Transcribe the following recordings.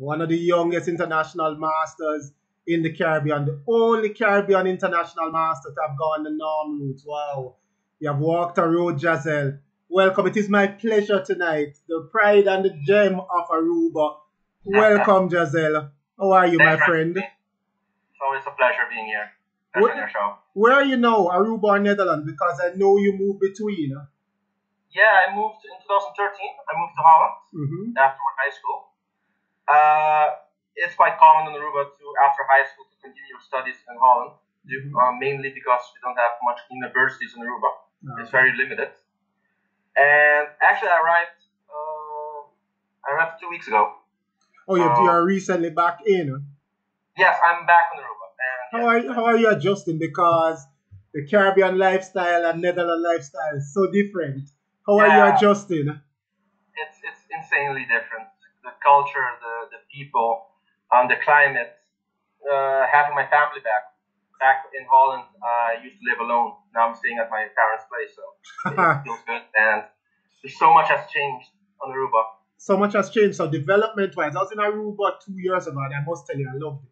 one of the youngest international masters in the Caribbean, the only Caribbean international master to have gone the norm route. Wow. You have walked a road, Jasel. Welcome. It is my pleasure tonight. The pride and the gem of Aruba. Welcome, Jasel. How are you, my Thanks for having friend? me. It's always a pleasure being here, especially on Where, your show. where are you now, Aruba or Netherlands? Because I know you move between. Yeah, I moved in 2013. I moved to Holland Mm-hmm. after high school. It's quite common in Aruba to, after high school, to continue your studies in Holland, mainly because we don't have much universities in Aruba. It's very limited. And actually, I arrived 2 weeks ago. Oh, you're recently back in. Yes, I'm back in Aruba. And How are you adjusting? Because the Caribbean lifestyle and Netherlands lifestyle is so different. How are you adjusting? It's insanely different. The culture, the people, the climate. Having my family back in Holland, I used to live alone. Now I'm staying at my parents' place, so it feels good. And there's so much has changed on Aruba. So much has changed. So development-wise, I was in Aruba 2 years ago, and I must tell you, I loved it.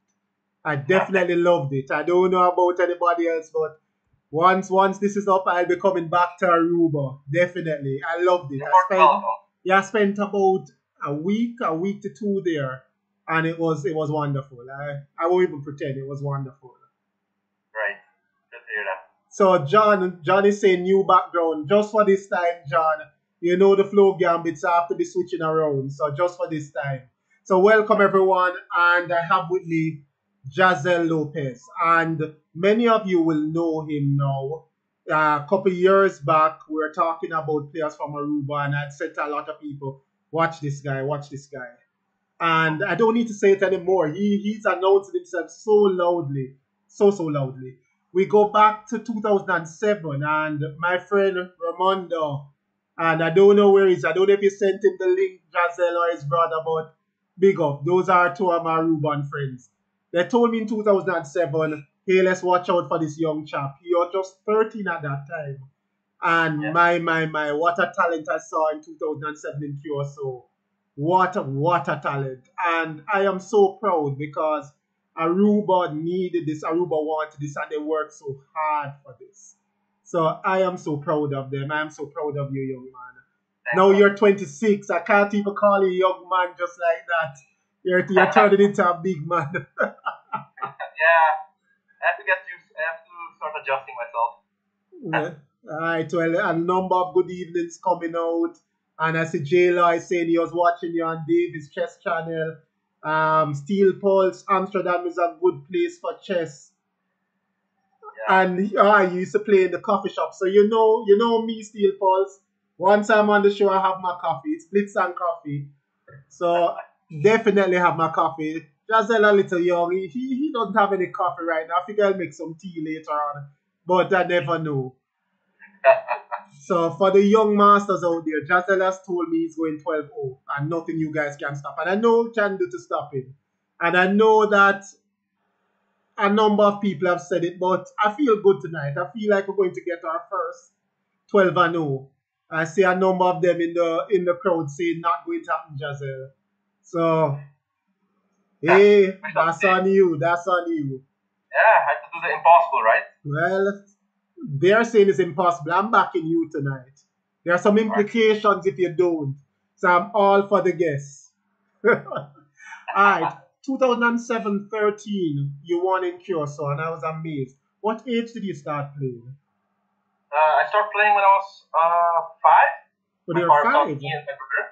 I definitely loved it. I don't know about anybody else, but once this is up, I'll be coming back to Aruba. Definitely, I loved it. I spent about a week to two there, and it was wonderful. I won't even pretend it was wonderful. Right, good to hear that. So John is saying new background just for this time, John. You know the flow gambits have to be switching around, so just for this time. So welcome everyone, and I have with me Jasel Lopez, and many of you will know him now. A couple years back, we were talking about players from Aruba, and I'd said to a lot of people, watch this guy, watch this guy. And I don't need to say it anymore. He's announced himself so loudly, so loudly. We go back to 2007, and my friend Ramondo, and I don't know where he is. I don't know if he sent him the link, Jasel or his brother, but big up. Those are two of my Aruban friends. They told me in 2007, hey, let's watch out for this young chap. He was just 13 at that time. And my, what a talent I saw in 2007 in QSO. What a talent. And I am so proud because Aruba needed this, Aruba wanted this, and they worked so hard for this. So I am so proud of them. I am so proud of you, young man. Now you're 26. I can't even call you a young man just like that. You're turning into a big man. Yeah, I have to get used. I have to start adjusting myself. Yeah. All right. Well, a number of good evenings coming out, and I see Jayla is saying he was watching you on Davis Chess Channel. Steel Pulse, Amsterdam is a good place for chess. Yeah. And I used to play in the coffee shop, so you know me, Steel Pulse. Once I'm on the show, I have my coffee. It's Blitz and coffee. So definitely have my coffee. Jasel a little young. He doesn't have any coffee right now. I think I'll make some tea later on. But I never know. So for the young masters out there, Jasel has told me he's going 12-0 and nothing you guys can stop. And I know what can do to stop him. And I know that a number of people have said it, but I feel good tonight. I feel like we're going to get our first 12-0. I see a number of them in the crowd saying not going to happen, Jasel. So, hey, that's on you. That's on you. Yeah, I have to do the impossible, right? Well, they're saying it's impossible. I'm backing you tonight. There are some implications if you don't. So I'm all for the guess. Alright, 2007-13, you won in Curacao, and I was amazed. What age did you start playing? I started playing when I was 5. When my you were father taught 5? me and my brother.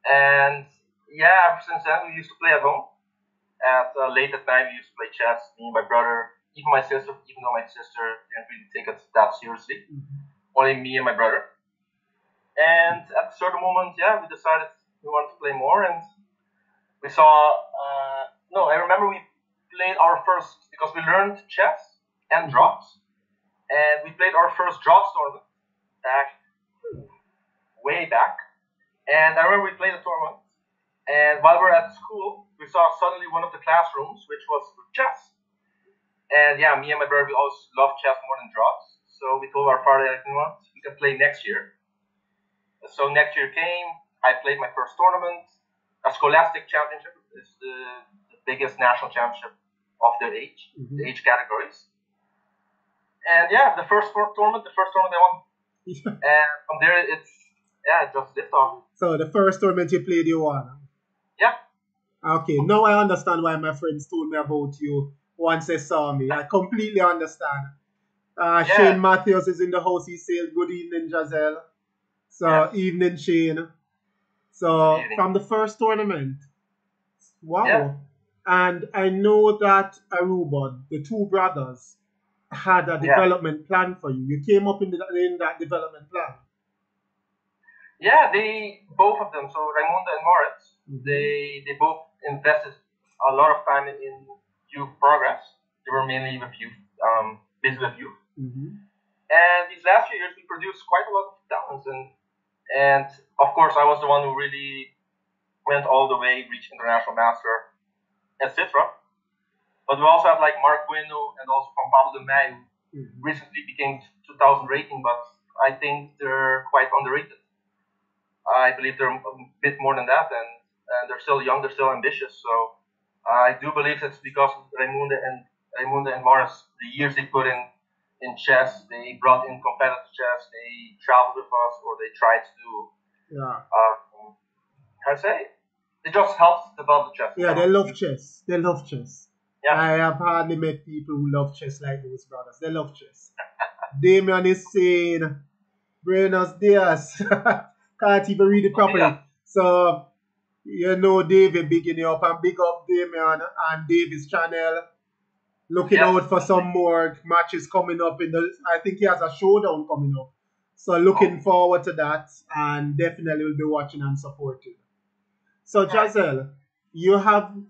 And yeah, ever since then, we used to play at home. Late at night, we used to play chess, me and my brother, even my sister, even though my sister didn't really take it that seriously. Only me and my brother. And at a certain moment, yeah, we decided we wanted to play more, and we saw, I remember we played our first, because we learned chess and drops, and we played our first drops tournament way back. And I remember we played the tournament, and while we were at school, we saw suddenly one of the classrooms, which was chess. And yeah, me and my brother, we always loved chess more than drops. So we told our father, you know what, we can play next year. So next year came, I played my first tournament. a scholastic championship. It's the biggest national championship of their age, the age categories. And yeah, the first tournament I won. And from there, it's just lift off. So the first tournament you played, you won. Yeah. Okay, now I understand why my friends told me about you once they saw me. I completely understand. Shane Matthews is in the house. He said, "Good evening, Jasel." So evening, Shane. So from the first tournament, wow. Yeah. And I know that Aruban, the two brothers, had a development plan for you. You came up in that development plan. Yeah, both of them. So Raimundo and Moritz, they both invested a lot of time in youth progress. They were mainly with youth, busy with youth. And these last few years, we produced quite a lot of talents, and of course, I was the one who really went all the way, reached international master, etc. But we also have like Mark Bueno and also Juan Pablo de May, who recently became 2000 rating, but I think they're quite underrated. I believe they're a bit more than that, and they're still young, they're still ambitious. So I do believe it's because of Raimundo and Morris, the years they put in chess, they brought in competitive chess, they traveled with us, or they tried to do. How to say? They just helped develop the chess. Yeah, they love chess. They love chess. Yeah. I have hardly met people who love chess like those brothers. They love chess. Damian is saying, Buenos dias. Can't even read it properly. Yeah. So, David bigging you up, and big up Damian and David's channel. Looking out for some more matches coming up I think he has a showdown coming up. So looking forward to that, and definitely will be watching and supporting. So Jasel,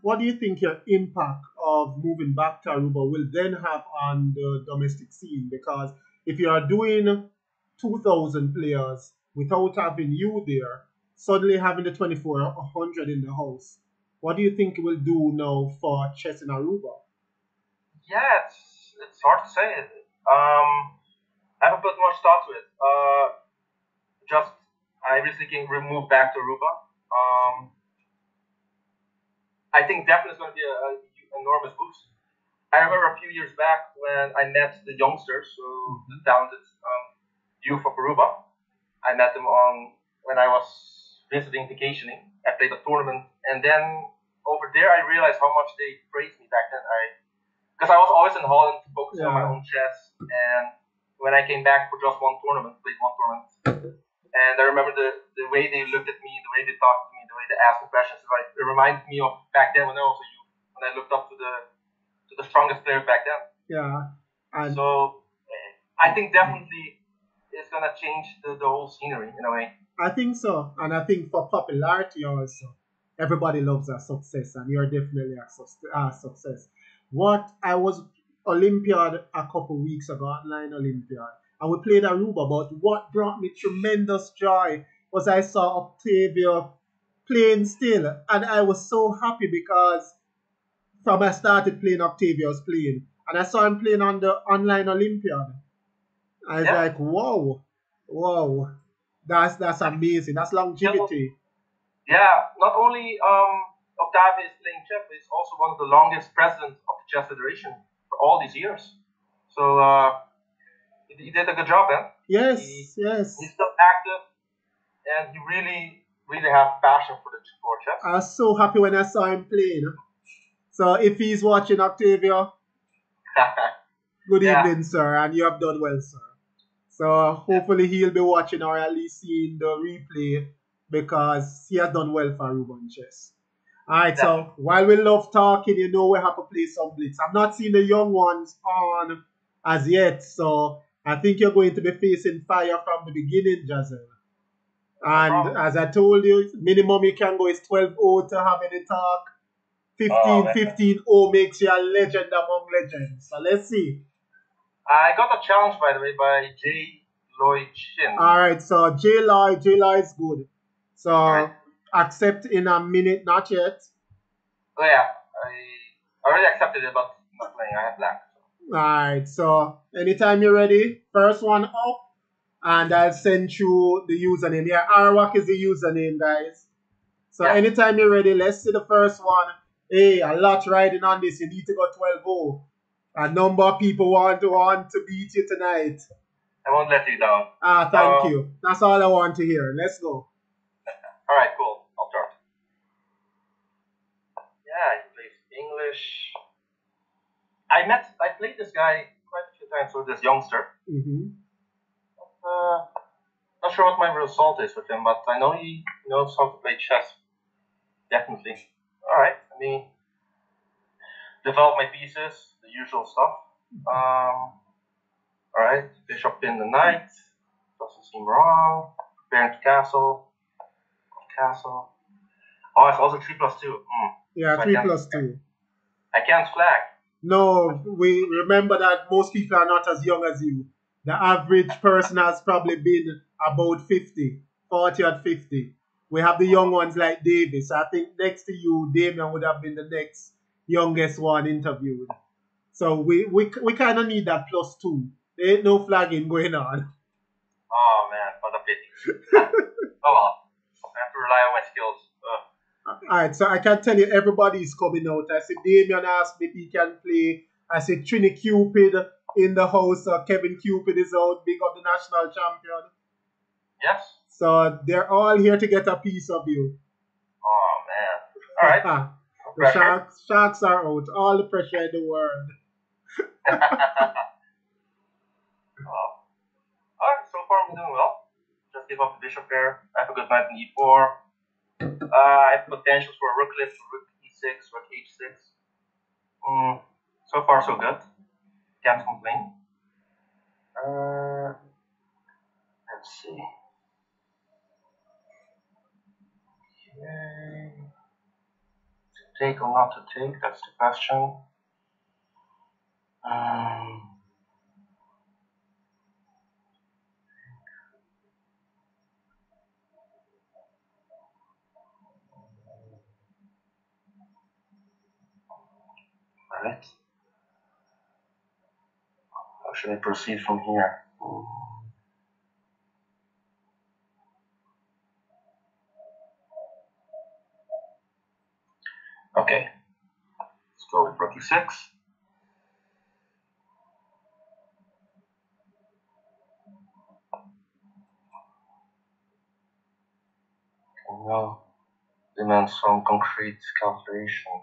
what do you think your impact of moving back to Aruba will then have on the domestic scene? Because if you are doing 2,000 players without having you there, suddenly having the 2,400 in the house, what do you think it will do now for chess in Aruba? Yeah, it's hard to say. I haven't put much thought to it. I recently moved back to Aruba. I think definitely it's going to be an enormous boost. I remember a few years back when I met the youngsters, so the talented youth of Aruba. I met them when I was vacationing. I played a tournament, and then over there I realized how much they praised me back then. Because I was always in Holland focusing on my own chess, and when I came back for just one tournament, played one tournament, and I remember the way they looked at me, the way they talked to me, the way they asked me questions. It reminded me of back then when I was a youth, when I looked up to the strongest players back then. Yeah. So I think definitely it's gonna change the whole scenery in a way. I think so, and I think for popularity also, everybody loves a success, and you're definitely a success. I was Olympiad a couple weeks ago, online Olympiad, and we played Aruba, but what brought me tremendous joy was I saw Octavio playing still, and I was so happy because from I started playing, Octavio was playing, and I saw him playing on the online Olympiad. I was like, wow, that's amazing. That's longevity. Yeah, not only Octavio is playing chess, but he's also one of the longest presidents of the Chess Federation for all these years. So he did a good job, man. Yes. He's still active, and he really, really has passion for chess. I was so happy when I saw him playing. So if he's watching, Octavio, good evening, sir, and you have done well, sir. So hopefully he'll be watching or at least seeing the replay because he has done well for Aruban Chess. Alright, so while we love talking, we have to play some blitz. I'm not seeing the young ones on as yet, so I think you're going to be facing fire from the beginning, Jasel. And as I told you, minimum you can go is 12-0 to have any talk. 15-0 makes you a legend among legends. So let's see. I got a challenge, by the way, by J. Lloyd Chin. Alright, so J. Lloyd is good. So accept in a minute, not yet. Oh yeah, I already accepted it, but not playing. I have black. So. Alright, so anytime you're ready, first one up, and I'll send you the username. Yeah, Arwak is the username, guys. So anytime you're ready, let's see the first one. Hey, a lot riding on this. You need to go 12-0. A number of people want to beat you tonight. I won't let you down. Thank you. That's all I want to hear. Let's go. All right, cool. I'll start. Yeah, he plays English. I played this guy quite a few times with this youngster. Not sure what my result is with him, but I know he knows how to play chess. Definitely. All right, let me develop my pieces, the usual stuff. All right, bishop in the knight. Doesn't seem wrong. Preparing to castle. Castle. Oh, it's also 3+2. Yeah, so 3+2. I can't flag. No, we remember that most people are not as young as you. The average person has probably been about 50, 40 or 50. We have the young ones like Davis. I think next to you, Damian would have been the next youngest one interviewed. So we kind of need that +2. There ain't no flagging going on. Oh man, what a pity. Oh well, I have to rely on my skills. Alright, so I can tell you everybody is coming out. I see Damian asked me if he can play. I see Trini Cupid in the house. Kevin Cupid is out, big up the national champion. Yes. So they're all here to get a piece of you. Oh man. Alright. The sharks are out. All the pressure in the world. Alright, so far I'm doing well. Just give up the bishop there. I have a good knight in e4. I have potentials for a rook lift, rook e6, rook h6. So far so good. Can't complain. Let's see. Okay. To take or not to take, that's the question. Alright. How should I proceed from here? Okay. Let's go with rook e6. Okay, now demands some concrete calculation.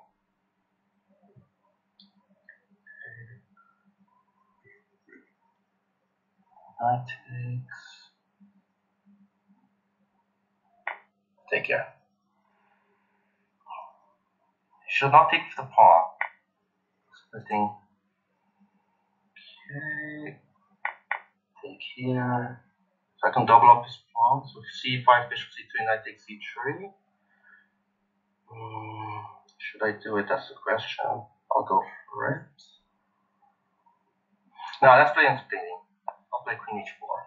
Knight takes. Take care. Should not take the pawn. Splitting. Okay. Take here. So I can double up this pawn. So c5, bishop c2, knight takes c3. Should I do it? That's the question. I'll go for it. No, let's play entertaining. I'll play queen h4.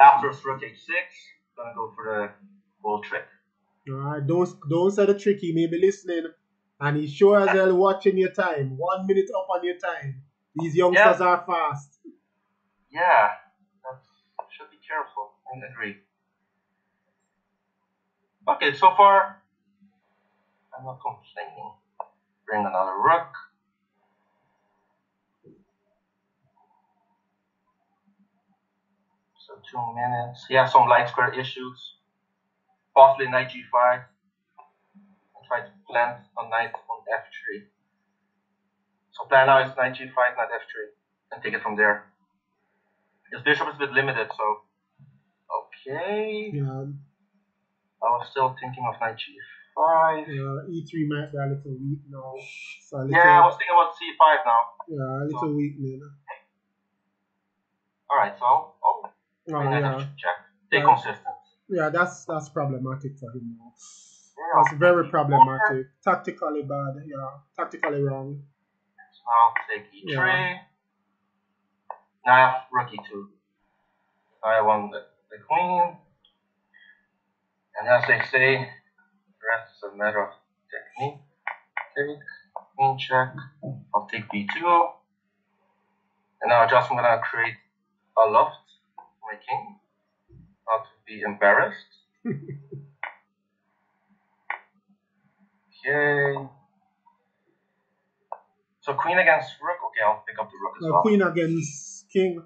After rook h6, gonna go for the whole trick. Alright, don't say the trick. He may be listening, and he's sure as hell watching your time. 1 minute up on your time. These youngsters are fast. Yeah, should be careful. I agree. Okay, so far I'm not complaining. Bring another rook. So 2 minutes. Yeah, some light square issues. Possibly knight g5. And try to plant a knight on f3. So plan now is knight g5, knight f3. And take it from there. His bishop is a bit limited, so okay. Yeah. I was still thinking of knight g5. E3 might be a little weak now. So I was thinking about c5 now. Yeah, a little weak now. Alright, so check. Stay consistent. Yeah, that's problematic for him now. That's very problematic. Tactically bad. Yeah, tactically wrong. So now take e3. Yeah. Now I have rook e2. I won the queen. And as they say, the rest is a matter of technique. Take, queen check. I'll take b2. And now just I'm gonna create a loft for my king. Not to be embarrassed. Okay. So queen against rook. Okay, I'll pick up the rook as well. Queen against king.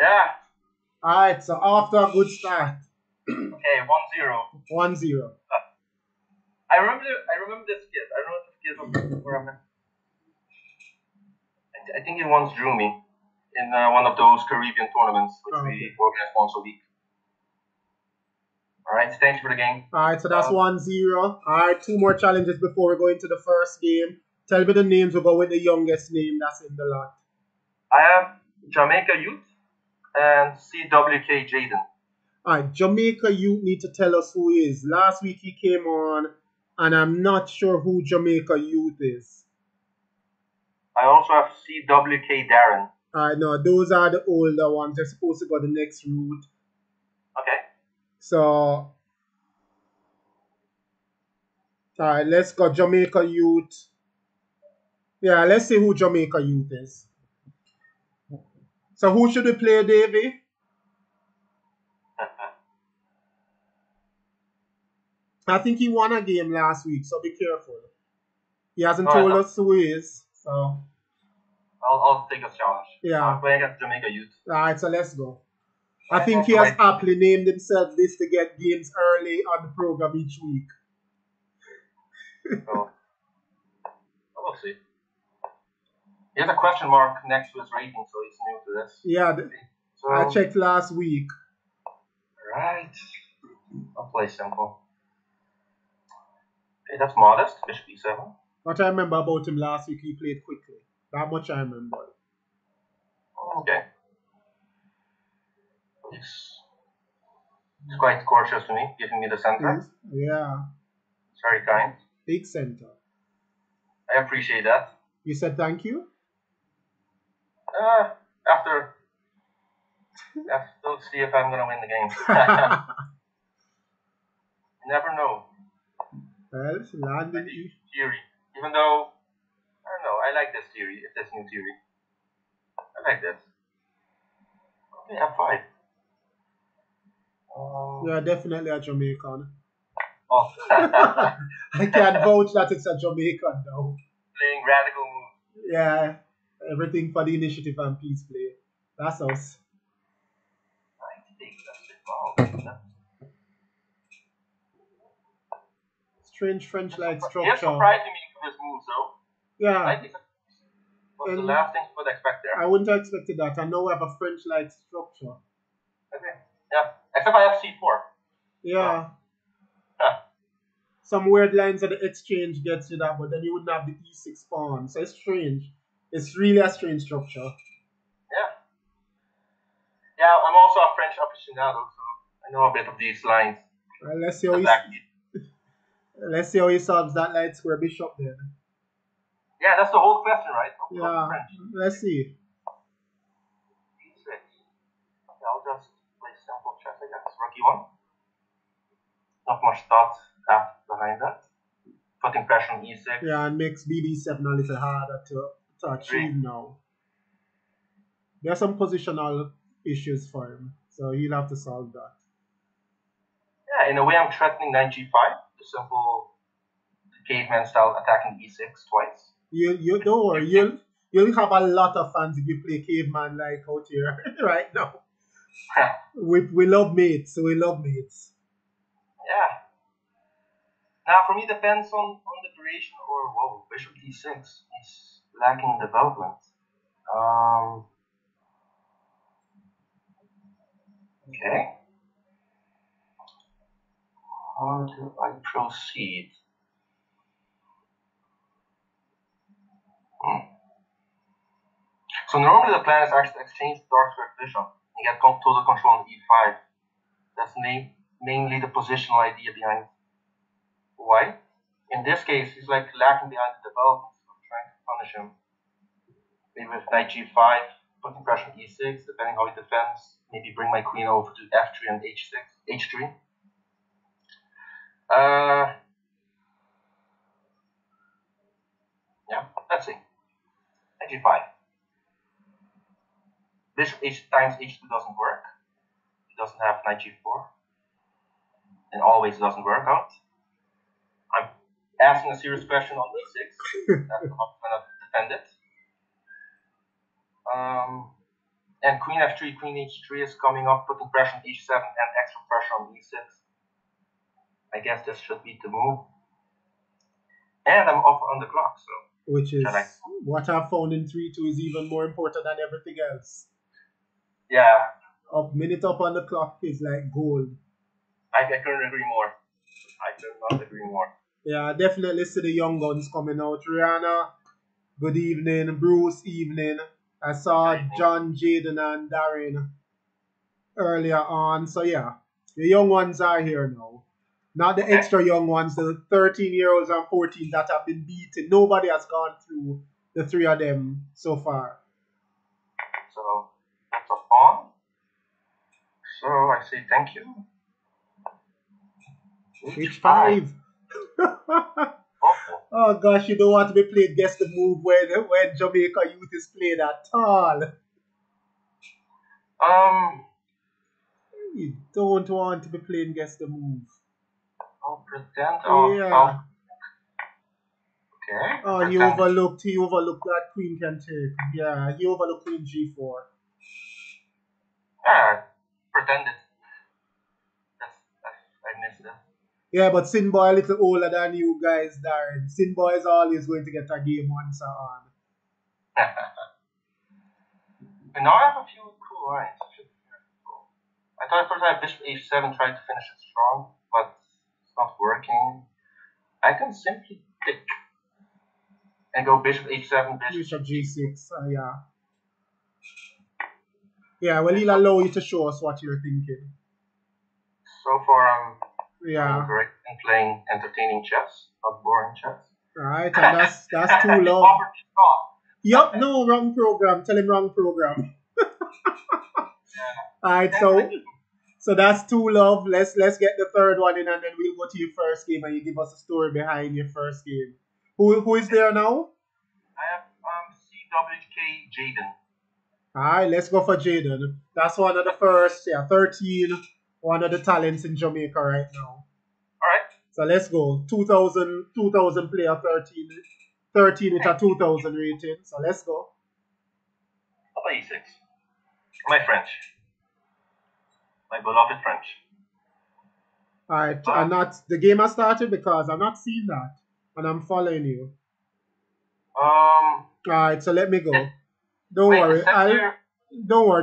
Yeah. Alright, so after a good start. Okay, 1-0. 1-0. I remember this kid. I don't know if this kid was where I'm at. I think he once drew me in one of those Caribbean tournaments which we organize once a week. Alright, thanks for the game. Alright, so that's 1-0. Alright, 2 more challenges before we go into the first game. Tell me the names. We'll go with the youngest name that's in the lot. I have Jamaica Youth and CWK Jaden. Alright, Jamaica Youth need to tell us who he is. Last week he came on, and I'm not sure who Jamaica Youth is. I also have CWK Darren. Alright, no, those are the older ones. They're supposed to go the next route. Okay. So, alright, let's go Jamaica Youth. Yeah, let's see who Jamaica Youth is. So who should we play, Davey? I think he won a game last week, so be careful. He hasn't told us who he is, so... I'll take a challenge. Yeah. I'm playing against Jamaica Youth. Alright, so let's go. I think he has aptly named himself this to get games early on the program each week. So, we'll see. He has a question mark next to his rating, so he's new to this. Yeah, so, I checked last week. Right. I'll play simple. Okay, that's modest. Bishop e7. What I remember about him last week, he played quickly. That much I remember. Okay. He's quite courteous to me, giving me the center. Yeah. It's very kind. Big center. I appreciate that. You said thank you? After let's see if I'm gonna win the game. You never know. Well, landing theory. Even though I don't know, I like this theory. If this new theory, I like this. Okay, F5. Yeah, definitely a Jamaican. Oh. I can't vouch that it's a Jamaican though. Playing radical moves. Yeah, everything for the initiative and peace play. That's us. Wow. Strange French-like structure. He surprised me with his moves though. Yeah. What's the last thing you would expect there? I wouldn't have expected that. I know we have a French-like structure. Okay. Yeah. Except I have C4. Yeah. Some weird lines of the exchange gets you that, but then you wouldn't have the E6 pawn. So it's strange. It's really a strange structure. Yeah. Yeah, I'm also a French aficionado, so I know a bit of these lines. Well, let's see how he solves that light square bishop then. Yeah, that's the whole question, right? Yeah. Let's see. E6. Okay, I'll just play simple chess, I guess. Rook E1. Not much thought behind that. Putting pressure on E6. Yeah, and makes BB7 a little harder to achieve now. There are some positional issues for him, so he'll have to solve that. Yeah, in a way I'm threatening knight G5, the simple caveman style attacking E6 twice. You don't worry, you'll have a lot of fans if you play caveman like out here right now. we love mates, so we love mates. Yeah. Now for me depends on the duration or whoa, bishop D6 is lacking development. Okay. How do I proceed? So normally the plan is actually to exchange the dark square bishop and get total control on E5. That's mainly the positional idea behind why. In this case, he's like lacking behind the development, so I'm trying to punish him. Maybe with knight G5, putting pressure on E6, depending how he defends. Maybe bring my queen over to F3 and H3. Yeah, let's see. Knight G5. Bishop H times H2 doesn't work. He doesn't have knight G4. And always doesn't work out. asking a serious question on e6. That's how I'm going to defend it. And queen f3, queen h3 is coming up, putting pressure on h7 and extra pressure on e6. I guess this should be the move. And I'm up on the clock, so. Which is what I found in 3-2 is even more important than everything else. Yeah. Minute up on the clock is like gold. I couldn't agree more. I could not agree more. Yeah, definitely see the young guns coming out. Rihanna, good evening. Bruce, evening. I saw John, Jaden, and Darren earlier on. So yeah, the young ones are here now. Not the extra young ones, the 13-year-olds and 14 that have been beaten. Nobody has gone through the three of them so far. So that's a pawn. So I say thank you. H5. Oh gosh, you don't want to be played guess the move when Jamaica youth is played at all. You don't want to be playing guess the move. I'll pretend. Yeah. Okay. Oh, he overlooked that queen can take. Yeah, he overlooked queen g4. Yeah, pretended. I missed that. Yeah, but Sinboy a little older than you guys, Darren. Sinboy is always going to get a game once on. And now I have a few cool lines. I thought first I had bishop h7 trying to finish it strong, but it's not working. I can simply pick and go bishop h7, bishop g6. Yeah. Yeah, well, he'll allow you to show us what you're thinking. So far, I'm doing great and playing entertaining chess, not boring chess. Right, and that's too low. Yup, no, wrong program. Tell him wrong program. Alright, so that's 2 love. Let's get the third one in, and then we'll go to your first game, and you give us a story behind your first game. Who is there now? I have CWK Jaden. Alright, let's go for Jaden. That's one of the first, 13, one of the talents in Jamaica right now. Alright. So let's go. 2000 player, 13 with a 2000 rating. So let's go. I'll play e6. My French. My beloved French. Alright, the game has started because I'm not seeing that. And I'm following you. Alright, so let me go. Don't worry,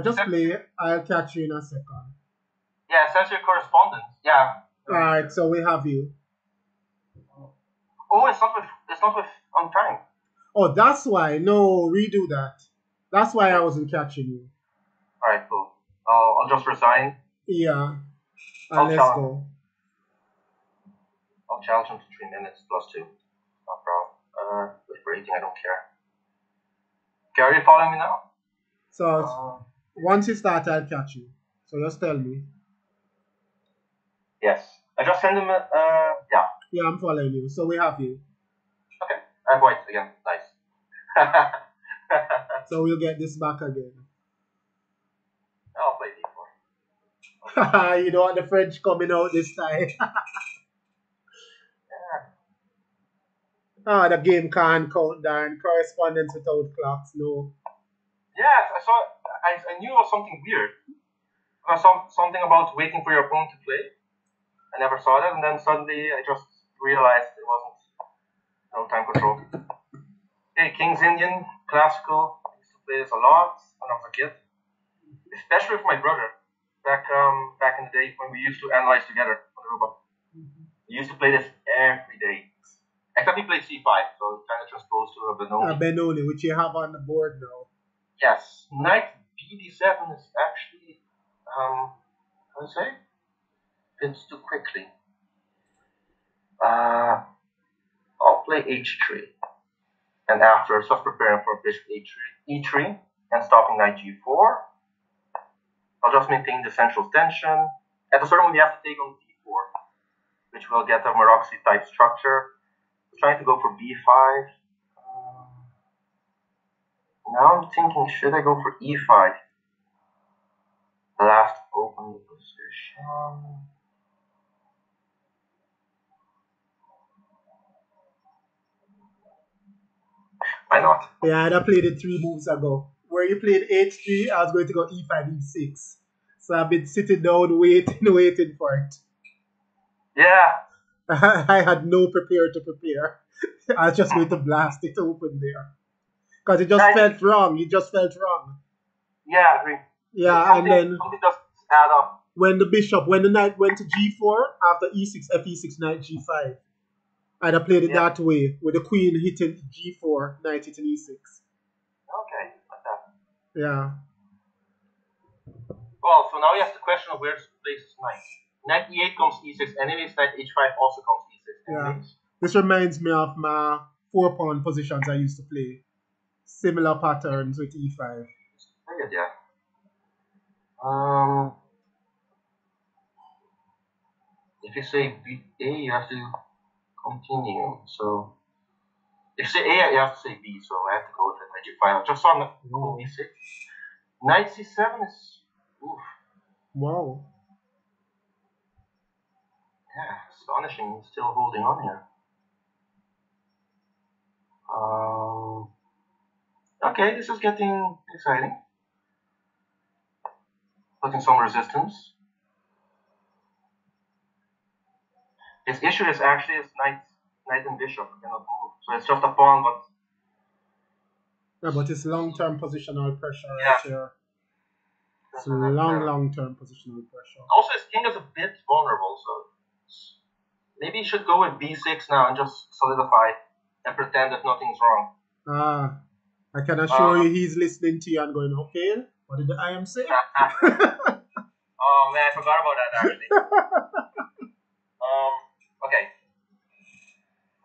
just play. I'll catch you in a second. Yeah, it says your correspondence. Yeah. Alright, so we have you. Oh, it's not with on time. Oh, that's why. No, redo that. That's why I wasn't catching you. Alright, cool. I'll just resign. Yeah. And let's go. I'll challenge him to 3 minutes +2. No problem. With rating, I don't care. Okay, are you following me now? So once you start, I'll catch you. So just tell me. Yes. I just sent him yeah. Yeah, I'm following you. So we have you. Okay. I have white again. Nice. So we'll get this back again. I'll play d4. You don't want the French coming out this time. Yeah. The game can't count down. Correspondence without clocks, no. Yes, I saw. I knew it was something weird. I saw something about waiting for your opponent to play. I never saw that, and then suddenly I just realized it wasn't no time control. Okay, King's Indian, classical. I used to play this a lot when I was a kid, especially with my brother. Back in the day when we used to analyze together on Aruban. We used to play this every day. Except he played c5, so it's kind of transposed to a Benoni. Benoni, which you have on the board now. Yes, knight bd7 is actually, how do you say? Fits too quickly. I'll play h3. And after, just preparing for bishop e3 and stopping knight g4. I'll just maintain the central tension. At a certain point, you have to take on d4, which will get a Maroczy type structure. I'm trying to go for b5. Now I'm thinking, should I go for e5? Last open position. Why not? Yeah, I played it 3 moves ago. Where you played h3, I was going to go e5, e6. So I've been sitting down waiting for it. Yeah. I had no prepare to prepare. I was just going to blast it open there. Because it just felt wrong. It just felt wrong. Yeah, I agree. Yeah, and then something just add up. when the knight went to g4, after e6, fe6, knight g5. I'd have played it that way, with the queen hitting g4, knight hitting e6. Okay, like that. Yeah. Well, so now you have the question of where to place his knight. Knight e8 comes e6 anyways, knight h5 also comes e6 anyways. Yeah. This reminds me of my 4-pawn positions I used to play. Similar patterns with e5. Yeah. If you say A, you have to continue. So if you say A, you have to say B. So I have to go with it. Knight g5. I just saw cool b6. Knight c7 is oof. Wow. Yeah, astonishing. He's still holding on here. Okay, this is getting exciting. Putting some resistance. His issue is actually his knight and bishop cannot move. So it's just a pawn, but yeah, but it's long-term positional pressure right here. It's long-term positional pressure. Also, his king is a bit vulnerable, so maybe he should go with b6 now and just solidify and pretend that nothing's wrong. I can assure you he's listening to you and going, okay, what did the IM say? Oh man, I forgot about that actually. Okay.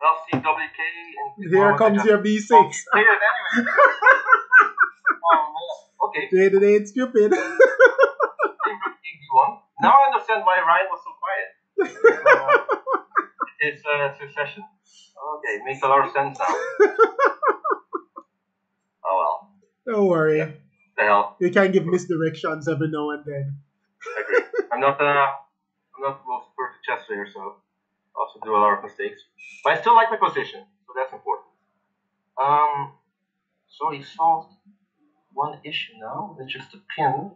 Well, CWK and here comes your b6. Anyway. Oh man. Okay. It ain't stupid. Now I understand why Ryan was so quiet. It's succession. Okay, makes a lot of sense now. Oh well. Don't worry. Yeah. The hell. You can give misdirections every now and then. I agree. I'm not the most perfect chess player, so I also do a lot of mistakes. But I still like my position, so that's important. So he solved one issue now, which is the pin.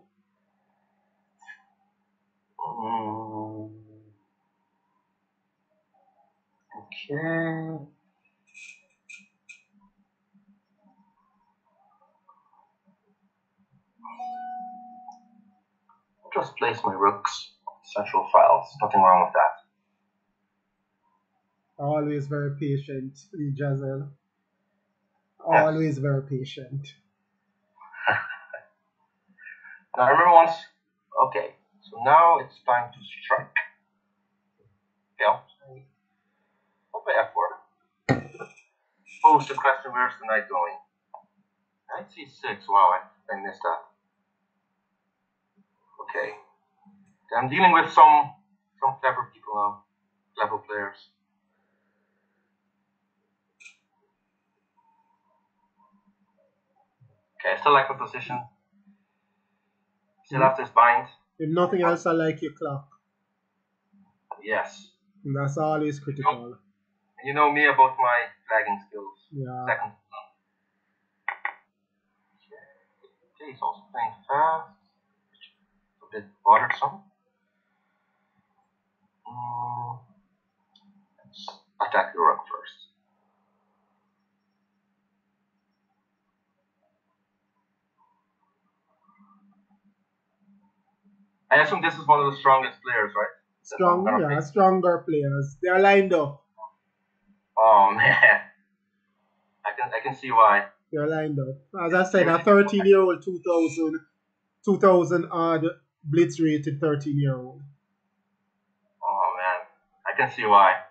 Okay. I'll just place my rooks on central files. Nothing wrong with that. Always very patient, Jasel. Always very patient. Now I remember once. Okay, so now it's time to strike. Yeah. I'll play f4. Pose the question: where's the knight going? Knight c6. Wow, I missed that. Okay. I'm dealing with some clever people now, clever players. Okay, I still like the position. Still have this bind. If nothing else, I like your clock. Yes. And that's always critical. You know me about my flagging skills. Yeah. Second. Okay, he's also playing fast. A bit bothersome. Let's attack the rook first. I assume this is one of the strongest players, right? Stronger players. They are lined up. Oh man, I can see why. They're lined up. As I said, a 13-year-old, 2000 odd blitz rated 13-year-old. Oh man, I can see why.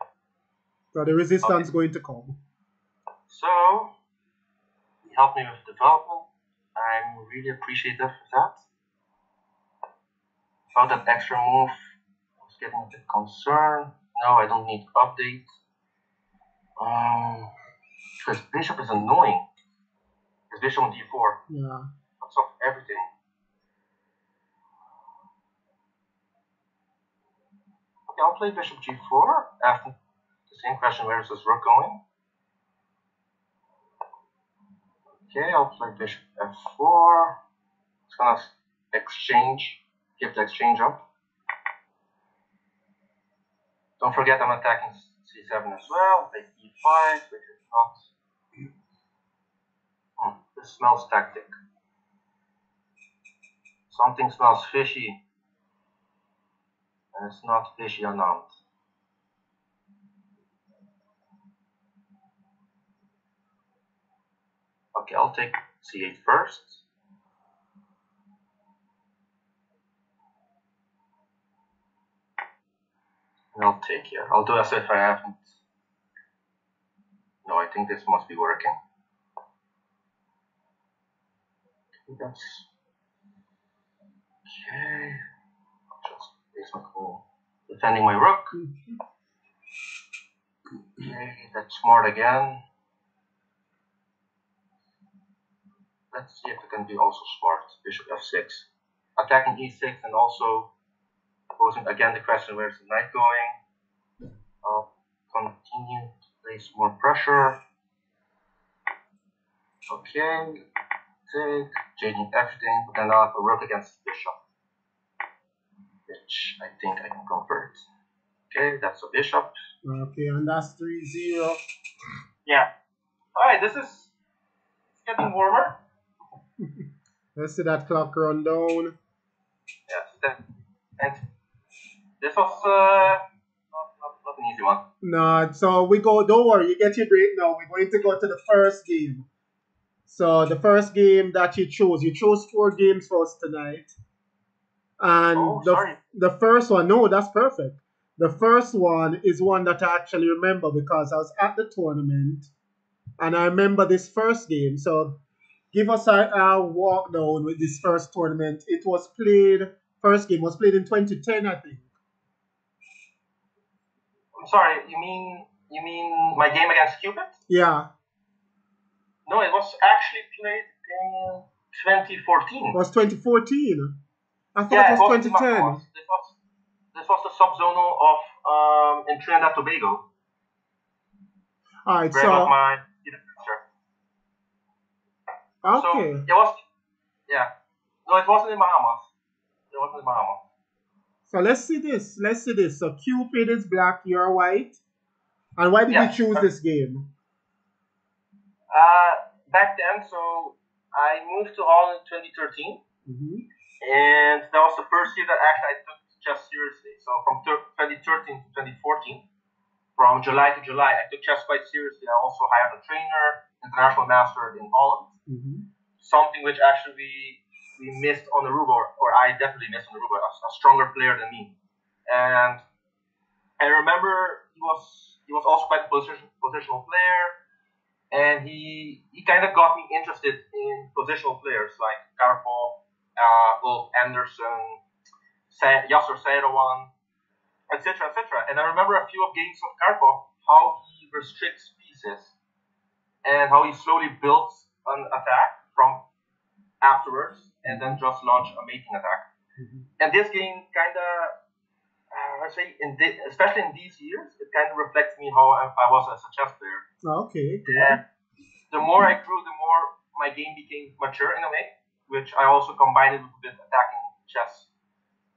So the resistance is going to come. So he helped me with development. I'm really appreciative of that. About that extra move, I was getting a bit concerned. No, I don't need to update. Because bishop is annoying. Because bishop on d4. Yeah. Cuts off everything. Okay, I'll play bishop g4 after the same question, where is this rook going? Okay, I'll play bishop f4. It's gonna exchange, give the exchange up. Don't forget I'm attacking c7 as well. Play e5, which is not. This smells tactic. Something smells fishy. And it's not fishy enough. Okay, I'll take c8 first. And I'll take here. I'll do as if I haven't. No, I think this must be working. That's okay. I'll just place my queen. Defending my rook. Okay, that's smart again. Let's see if it can be also smart. Bishop f6. Attacking e6 and also posing again the question, where's the knight going? I'll continue to place more pressure. Okay, take, changing everything, but then I'll have a rook against bishop, which I think I can convert. Okay, that's a bishop. Okay, and that's 3-0. Yeah. Alright, this is getting warmer. Let's see that clock run down. Yes, and this was not an easy one. No, so we go, don't worry, you get your break now. We're going to go to the first game. So the first game that you chose 4 games for us tonight. And the first one, no, that's perfect. The first one is one that I actually remember because I was at the tournament and I remember this first game. So give us a walk down with this first tournament. It was played, first game was played in 2010, I think. I'm sorry, you mean my game against Cupid? Yeah. No, it was actually played in 2014. It was 2014. I thought it was 2010. This was the subzonal of in Trinidad Tobago. Alright, so my picture. Okay. So it was, yeah. No, it wasn't in Bahamas. It wasn't in Bahamas. So let's see this. So Cupid is black, you're white. And why did you choose this game? Back then, so I moved to Holland in 2013. And that was the first year that actually I took chess seriously. So from 2013 to 2014, from July to July, I took chess quite seriously. I also hired a trainer, international master in Holland. Something which actually we missed on Aruba, or I definitely missed on Aruba, a stronger player than me. And I remember he was also quite a positional player, and he kind of got me interested in positional players like Karpov, Ulf Anderson, Yasser Seirawan, etc., etc. And I remember a few of games of Karpov, how he restricts pieces and how he slowly builds an attack from afterwards and then just launch a mating attack. And this game kind of, I say, especially in these years, it kind of reflects me how I was as a chess player. Okay. And the more I grew, the more my game became mature in a way, which I also combined it with a bit attacking chess,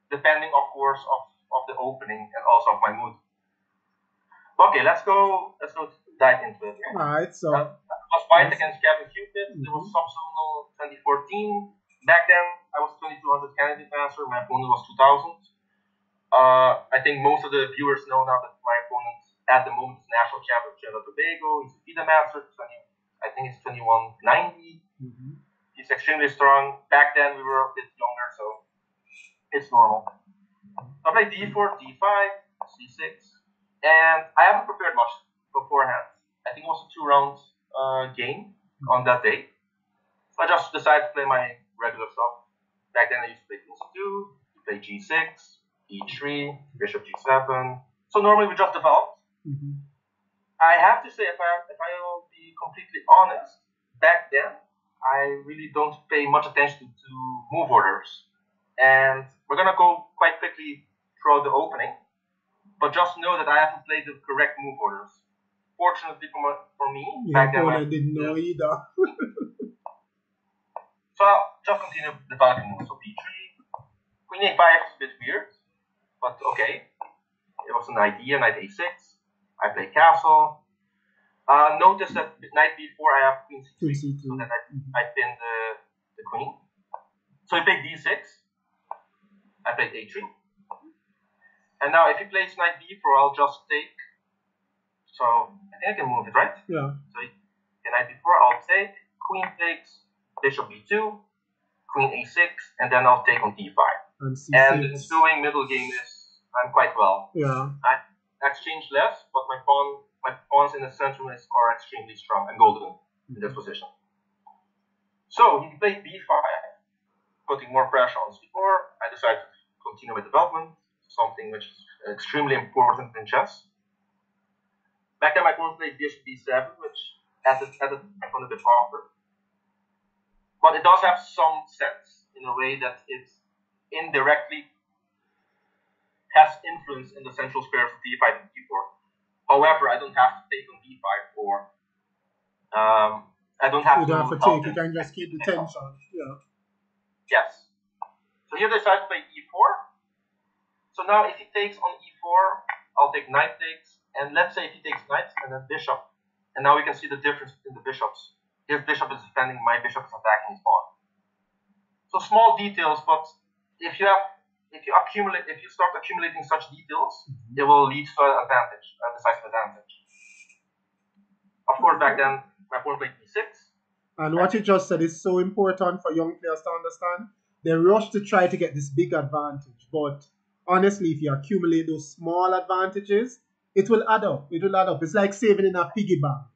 depending, of course, of the opening and also of my mood. Okay, let's go dive into it. All right, so I was fighting against Kevin Cupid. It was subzonal 2014. Back then, I was 2200 candidate master. My opponent was 2000. I think most of the viewers know now that my opponent at the moment is national champion of Trinidad and Tobago. He's a FIDE master. I think he's 2190. He's extremely strong. Back then, we were a bit younger, so it's normal. So I played d4, d5, c6, and I haven't prepared much beforehand. I think it was a 2-round game on that day. So I just decided to play my regular stuff. Back then, I used to play king c2, play g6, e3, bishop g7. So normally we just developed. I have to say, if I will be completely honest, back then I really don't pay much attention to move orders. And we're gonna go quite quickly throughout the opening, but just know that I haven't played the correct move orders. Fortunately for me, back then I didn't know either. So I'll just continue developing moves. So b3, queen a5 is a bit weird, but okay. It was an idea, knight a6. I play castle. Notice that knight b4 I have queen c3, so that I pin the queen. So he played d6. I played a3. And now if he plays knight b4, I'll just take. So I think I can move it, right? Yeah. So knight b4, I'll take. Queen takes. Bishop b2. Queen a6, and then I'll take on d5. And the ensuing middle game is I'm quite well. Yeah. I exchange less, but my pawns in the center are extremely strong and golden in this position. So he played b5, putting more pressure on c4. I decided to continue my development, something which is extremely important in chess. Back then my opponent played bishop b7, which added on a bit awkward. But it does have some sense in a way that it indirectly has influence in the central squares of d5 and d4. However, I don't have to take on d5 or I don't have you don't have to take. You can just keep the tension. Yeah. Yes. So here they decide to play e4. So now if he takes on e4, I'll take knight takes, and let's say if he takes knight and then bishop, and now we can see the difference between the bishops. His bishop is defending, my bishop is attacking his pawn. So small details, but if you start accumulating such details, it will lead to an advantage, a decisive advantage. Of course, back then my opponent played b6. And what you just said is so important for young players to understand. They rush to try to get this big advantage, but honestly, if you accumulate those small advantages, it will add up. It will add up. It's like saving in a piggy bank.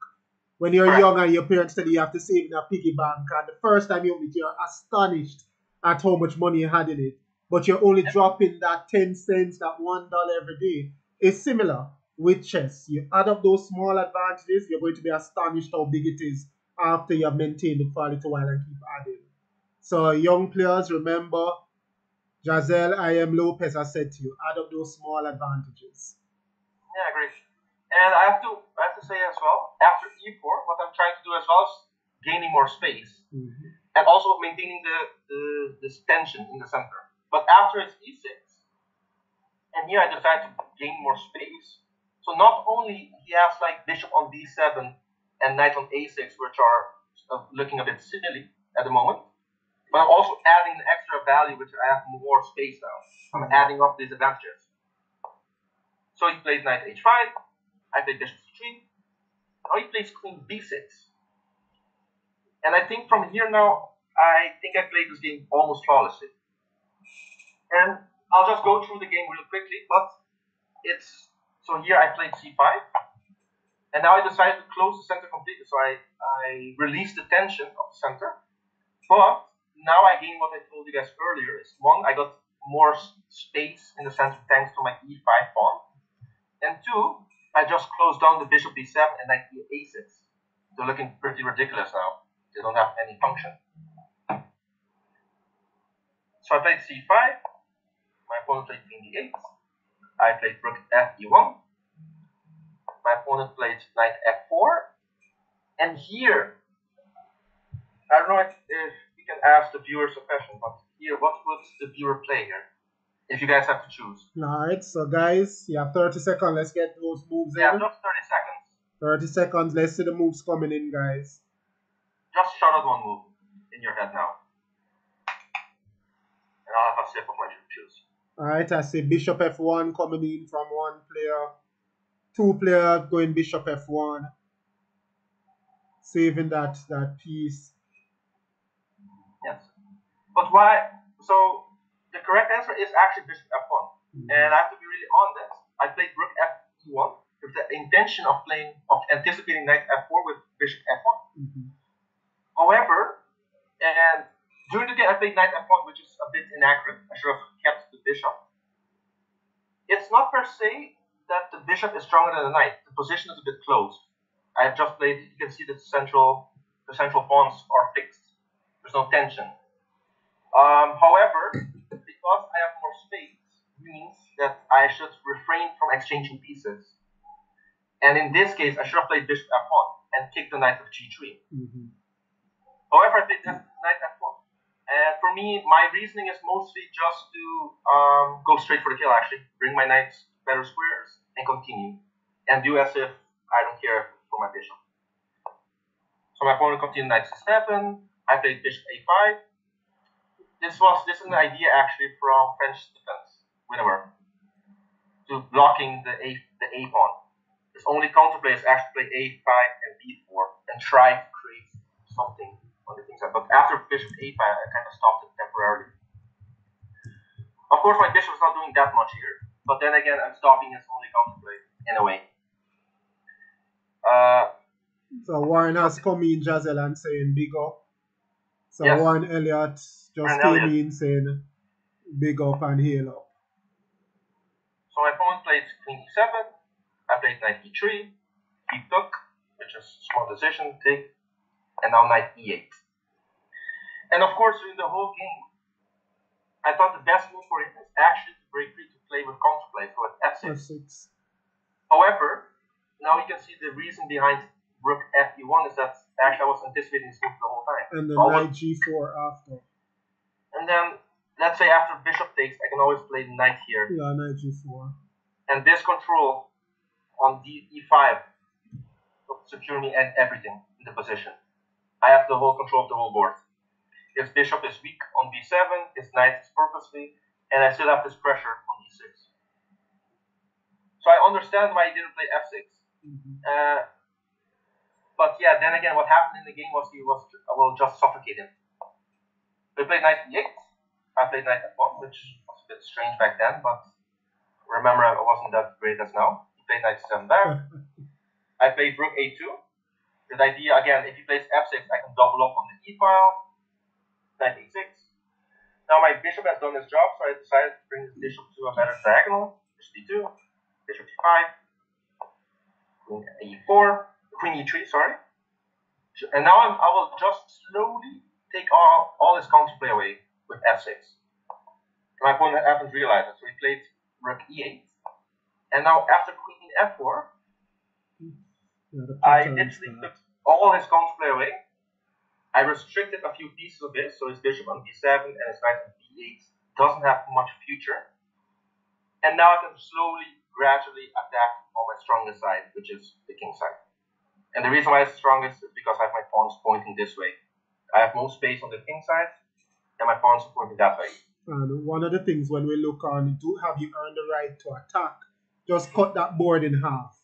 When you're young and your parents tell you have to save in a piggy bank, and the first time you open it, you're astonished at how much money you had in it. But you're only dropping that 10 cents, that $1 every day. It's similar with chess. You add up those small advantages, you're going to be astonished how big it is after you have maintained it for a little while and keep adding. So young players, remember, Jasel IM Lopez has said to you, add up those small advantages. Yeah, I agree. And I have to say as well, after e4, what I'm trying to do as well is gaining more space. And also maintaining this tension in the center. But after it's e6, and here I decide to gain more space. So not only he has like bishop on d7 and knight on a6, which are looking a bit silly at the moment, but I'm also adding an extra value, which I have more space now. I'm adding up these advantages. So he plays knight h5, I play bishop c3, now he plays queen b6. And I think from here now, I think I played this game almost flawlessly. And I'll just go through the game real quickly, but so here I played c5, and now I decided to close the center completely, so I released the tension of the center, but now I gain what I told you guys earlier, is one, I got more space in the center thanks to my e5 pawn, and two, I just closed down the bishop b7 and knight a6. They're looking pretty ridiculous now. They don't have any function. So I played c5, my opponent played queen d8, I played rook fe1, my opponent played knight f4, and here, I don't know if you can ask the viewers a question, but here, what would the viewer play here? If you guys have to choose. Alright, so guys, you have 30 seconds, let's get those moves in. Yeah, just 30 seconds. 30 seconds, let's see the moves coming in, guys. Just shout out one move in your head now. And I'll have a sip of my juice. Alright, I see bishop f1 coming in from one player. Two players going bishop f1. Saving that piece. Yes. But why? So the correct answer is actually bishop f1. And I have to be really honest. I played rook f1 with the intention of anticipating knight f4 with bishop f1. However, and during the game I played knight f1, which is a bit inaccurate. I should have kept the bishop. It's not per se that the bishop is stronger than the knight. The position is a bit closed. I have just played. You can see the central pawns are fixed. There's no tension. However, because I have more space, means that I should refrain from exchanging pieces. And in this case, I should have played bishop f1 and kicked the knight with g3. However, I played knight f1. And for me, my reasoning is mostly just to go straight for the kill, actually. Bring my knights better squares and continue. And do as if I don't care for my bishop. So my opponent continued knight c7. I played bishop a5. This is an idea actually from French defense, whenever, to blocking the a pawn. His only counterplay is actually play a5 and b4 and try to create something on the king side. But after bishop a5, I kind of stopped it temporarily. Of course, my bishop is not doing that much here, but then again, I'm stopping his only counterplay in a way. So Warren has come in, Jasel, and saying big up. So yes. Warren Elliott just came in saying big up and hail up. So my opponent played queen e7. I played knight e3, he took, which is a small decision, take, and now knight e8. And of course, during the whole game, I thought the best move for him is actually to break free to play with counterplay, so at f6. However, now you can see the reason behind rook fe1 is that actually I was anticipating this move the whole time. And then so knight g4 after. And then, let's say after bishop takes, I can always play knight here. Yeah, knight g4. And this control on e5 will secure me and everything in the position. I have the whole control of the whole board. His bishop is weak on b7, his knight is purposely, and I still have this pressure on e6. So I understand why he didn't play f6. But yeah, then again, what happened in the game was he will just suffocate him. We played knight e8. I played knight f1, which was a bit strange back then, but remember, I wasn't that great as now. He played knight c7 back. I played rook a2. The idea, again, if he plays f6, I can double up on the e file. Knight e6. Now my bishop has done his job, so I decided to bring his bishop to a better diagonal. Bishop d2, bishop d5, queen e4, queen e3, sorry. And now I will just slowly take all his counterplay away with f6. My opponent haven't realized it, so he played rook e8. And now after queen f4, I literally took all his counterplay away. I restricted a few pieces of this, so his bishop on b7 and his knight on b8 doesn't have much future. And now I can slowly, gradually attack on my strongest side, which is the king side. And the reason why it's strongest is because I have my pawns pointing this way. I have most space on the king side, and my pawns are pointing that way. And one of the things when we look on, do have you earned the right to attack? Just cut that board in half.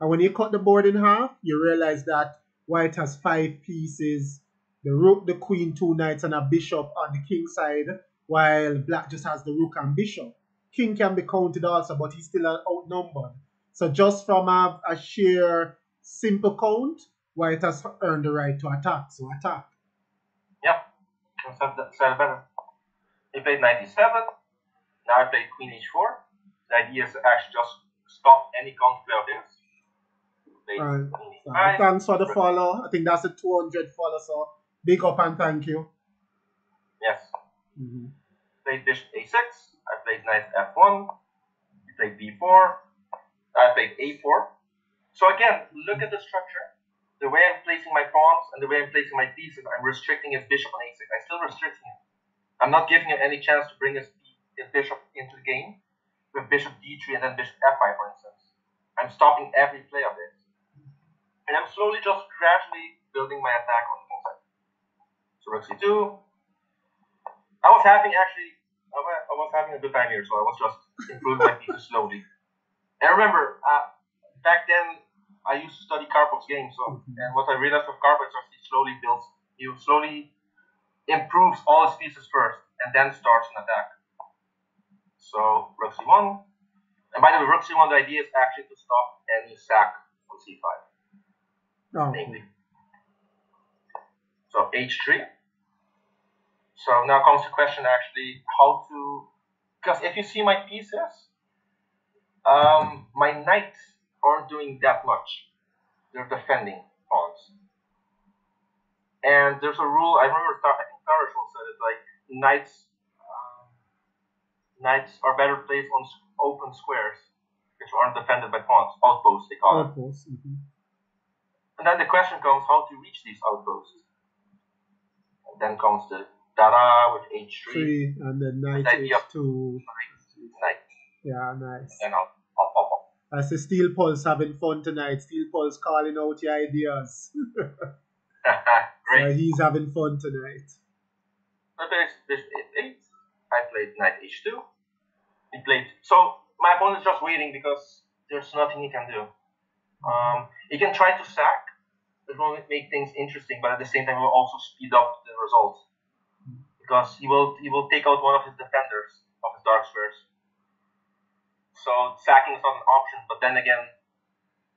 And when you cut the board in half, you realize that white has 5 pieces, the rook, the queen, 2 knights, and a bishop on the king side, while black just has the rook and bishop. King can be counted also, but he's still outnumbered. So just from a sheer simple count, white has earned the right to attack. So attack. Yep, that's better. He played knight e7. Now I played queen h4. The idea is to actually just stop any counterplay of this. Right. Thanks for the follow. I think that's a 200 follow, so big up and thank you. Yes. Played bishop a6. I played knight f1. I played b4. I played a4. So again, look at the structure. The way I'm placing my pawns and the way I'm placing my pieces, I'm restricting his bishop on a6. I'm still restricting him. I'm not giving him any chance to bring his bishop into the game with bishop d3 and then bishop f5, for instance. I'm stopping every play of this. And I'm slowly just gradually building my attack on the king side. So rook c2. I was having a good time here, so I was just improving my pieces slowly. And remember, back then I used to study Karpov's game, and what I realized with Karpov is he slowly improves all his pieces first, and then starts an attack. So rook c1. And by the way, rook c1, the idea is actually to stop any sack on c5. Mainly. So h3. So now comes the question actually how to, because if you see my pieces, my knights aren't doing that much. They're defending pawns. And there's a rule, I remember, I think Tarashul said it, like knights are better placed on open squares, which aren't defended by pawns. Outposts, they call it. And then the question comes how to reach these outposts. And then comes the Dada with h3. 3 and then knight With idea of h2. knight. Yeah, nice. And up. I see Steel Pulse having fun tonight. Steel Pulse calling out your ideas. Great. So he's having fun tonight. So there's bishop f8. I played knight h2. He played. So my opponent is just waiting because there's nothing he can do. He can try to sack. It will make things interesting, but at the same time, it will also speed up the results because he will take out one of his defenders of his dark squares. So sacking is not an option, but then again,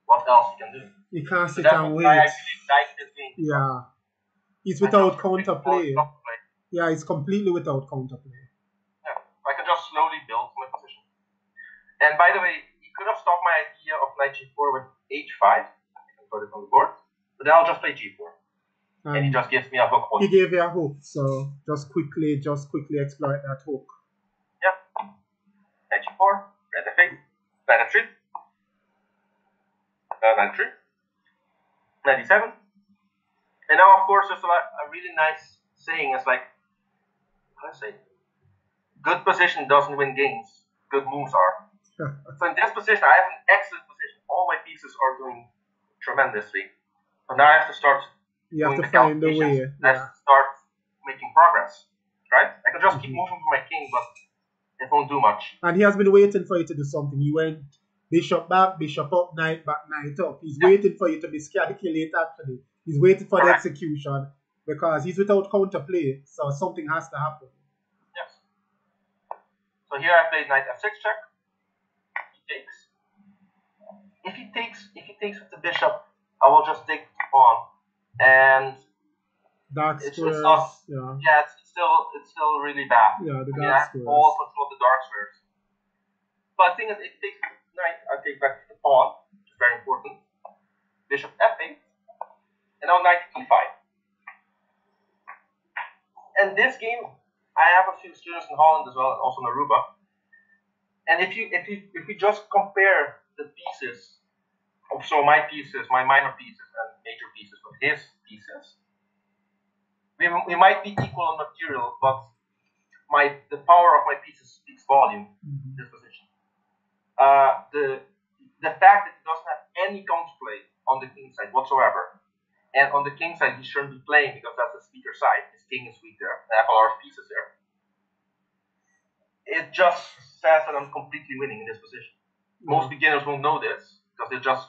what else he can do? He can't sit that's and why wait. I really like this game. Yeah. He's without counterplay. Yeah, he's completely without counterplay. Yeah, I can just slowly build my position. And by the way, he could have stopped my idea of knight g4 with h5. I can put it on the board. But then I'll just play g4. And he just gives me a hook point. He gave you a hook, so just quickly exploit that hook. Yeah. Knight g4, knight f8, knight f3, knight 3, knight d7. And now, of course, there's a really nice saying. It's like, how do I say? Good position doesn't win games. Good moves are. So in this position, I have an excellent position. All my pieces are doing tremendously. But now I have to start. You have to find the way. I have to start making progress. Right? I can just keep moving for my king, but it won't do much. And he has been waiting for you to do something. He went bishop back, bishop up, knight back, knight up. He's waiting for you to miscalculate, actually. He's waiting for the execution because he's without counterplay, so something has to happen. Yes. So here I played knight f6 check. He takes. If he takes with the bishop, I will just take the pawn, and dark squares. It's still really bad. Yeah, the I dark have squares. all control of the dark squares. But the thing is, if he takes knight, I take back the pawn, which is very important. Bishop f8, and now knight e5. And this game, I have a few students in Holland as well, and also in Aruban. And if we just compare the pieces, so my pieces, my minor pieces and major pieces with his pieces, we might be equal on material, but the power of my pieces speaks volume in this position. The fact that he doesn't have any counterplay on the king side whatsoever, and on the king side he shouldn't be playing because that's his weaker side. His king is weak there. I have a lot of pieces there. It just says that I'm completely winning in this position. Most beginners won't know this because they just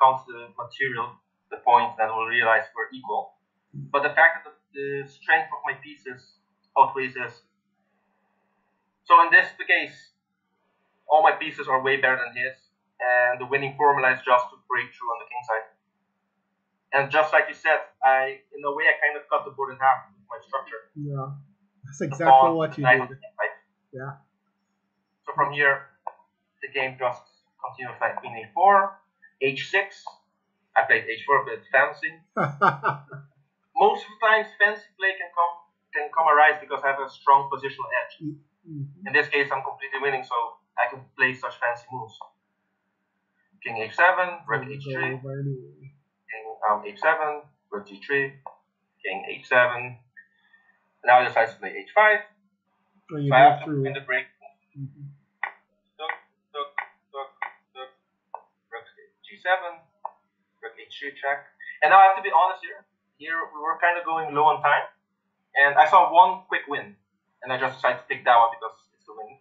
count the material, the points, and will realize we're equal. But the fact that the strength of my pieces outweighs this. So in this case, all my pieces are way better than his, and the winning formula is just to break through on the king side. And just like you said, in a way, I kind of cut the board in half with my structure. Yeah, that's exactly what you did. Yeah. So from here, the game just continues like queen a4, h6. I played h4, but it's fancy. Most of the times, fancy play can come arise because I have a strong positional edge. In this case, I'm completely winning, so I can play such fancy moves. King h7, rook h3, king h7, rook g3, king h7. Now I decide to play h5. So I have to win the break. Rook g7, rook h3 check. And now I have to be honest here. Here we were kind of going low on time, and I saw one quick win, and I just decided to pick that one because it's the win.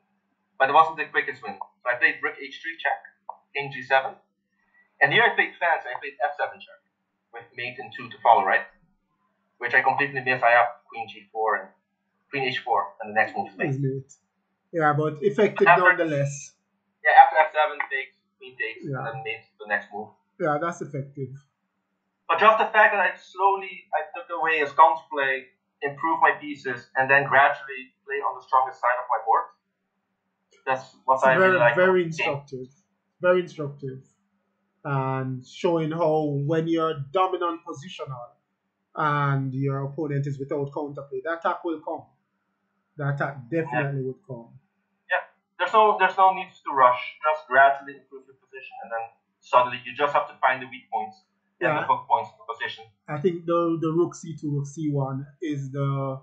But it wasn't the quickest win. So I played rook h3 check, king g7, and here I played fancy. I played f7 check with mate and 2 to follow, right? Which I completely missed. I have queen g4 and queen h4, and the next move is mate. Yeah, but effective nonetheless. Yeah, after f7 takes, queen takes, and then mate the next move. Yeah, that's effective. But just the fact that I took away his counterplay, improved my pieces, and then gradually play on the strongest side of my board. That's what I really like. Very instructive. Very instructive. And showing how when you're dominant positional and your opponent is without counterplay, the attack will come. The attack definitely would come. Yeah. There's no need to rush. Just gradually improve your position, and then suddenly you just have to find the weak points. And the hook points in the position. I think the rook c2, rook c1 is the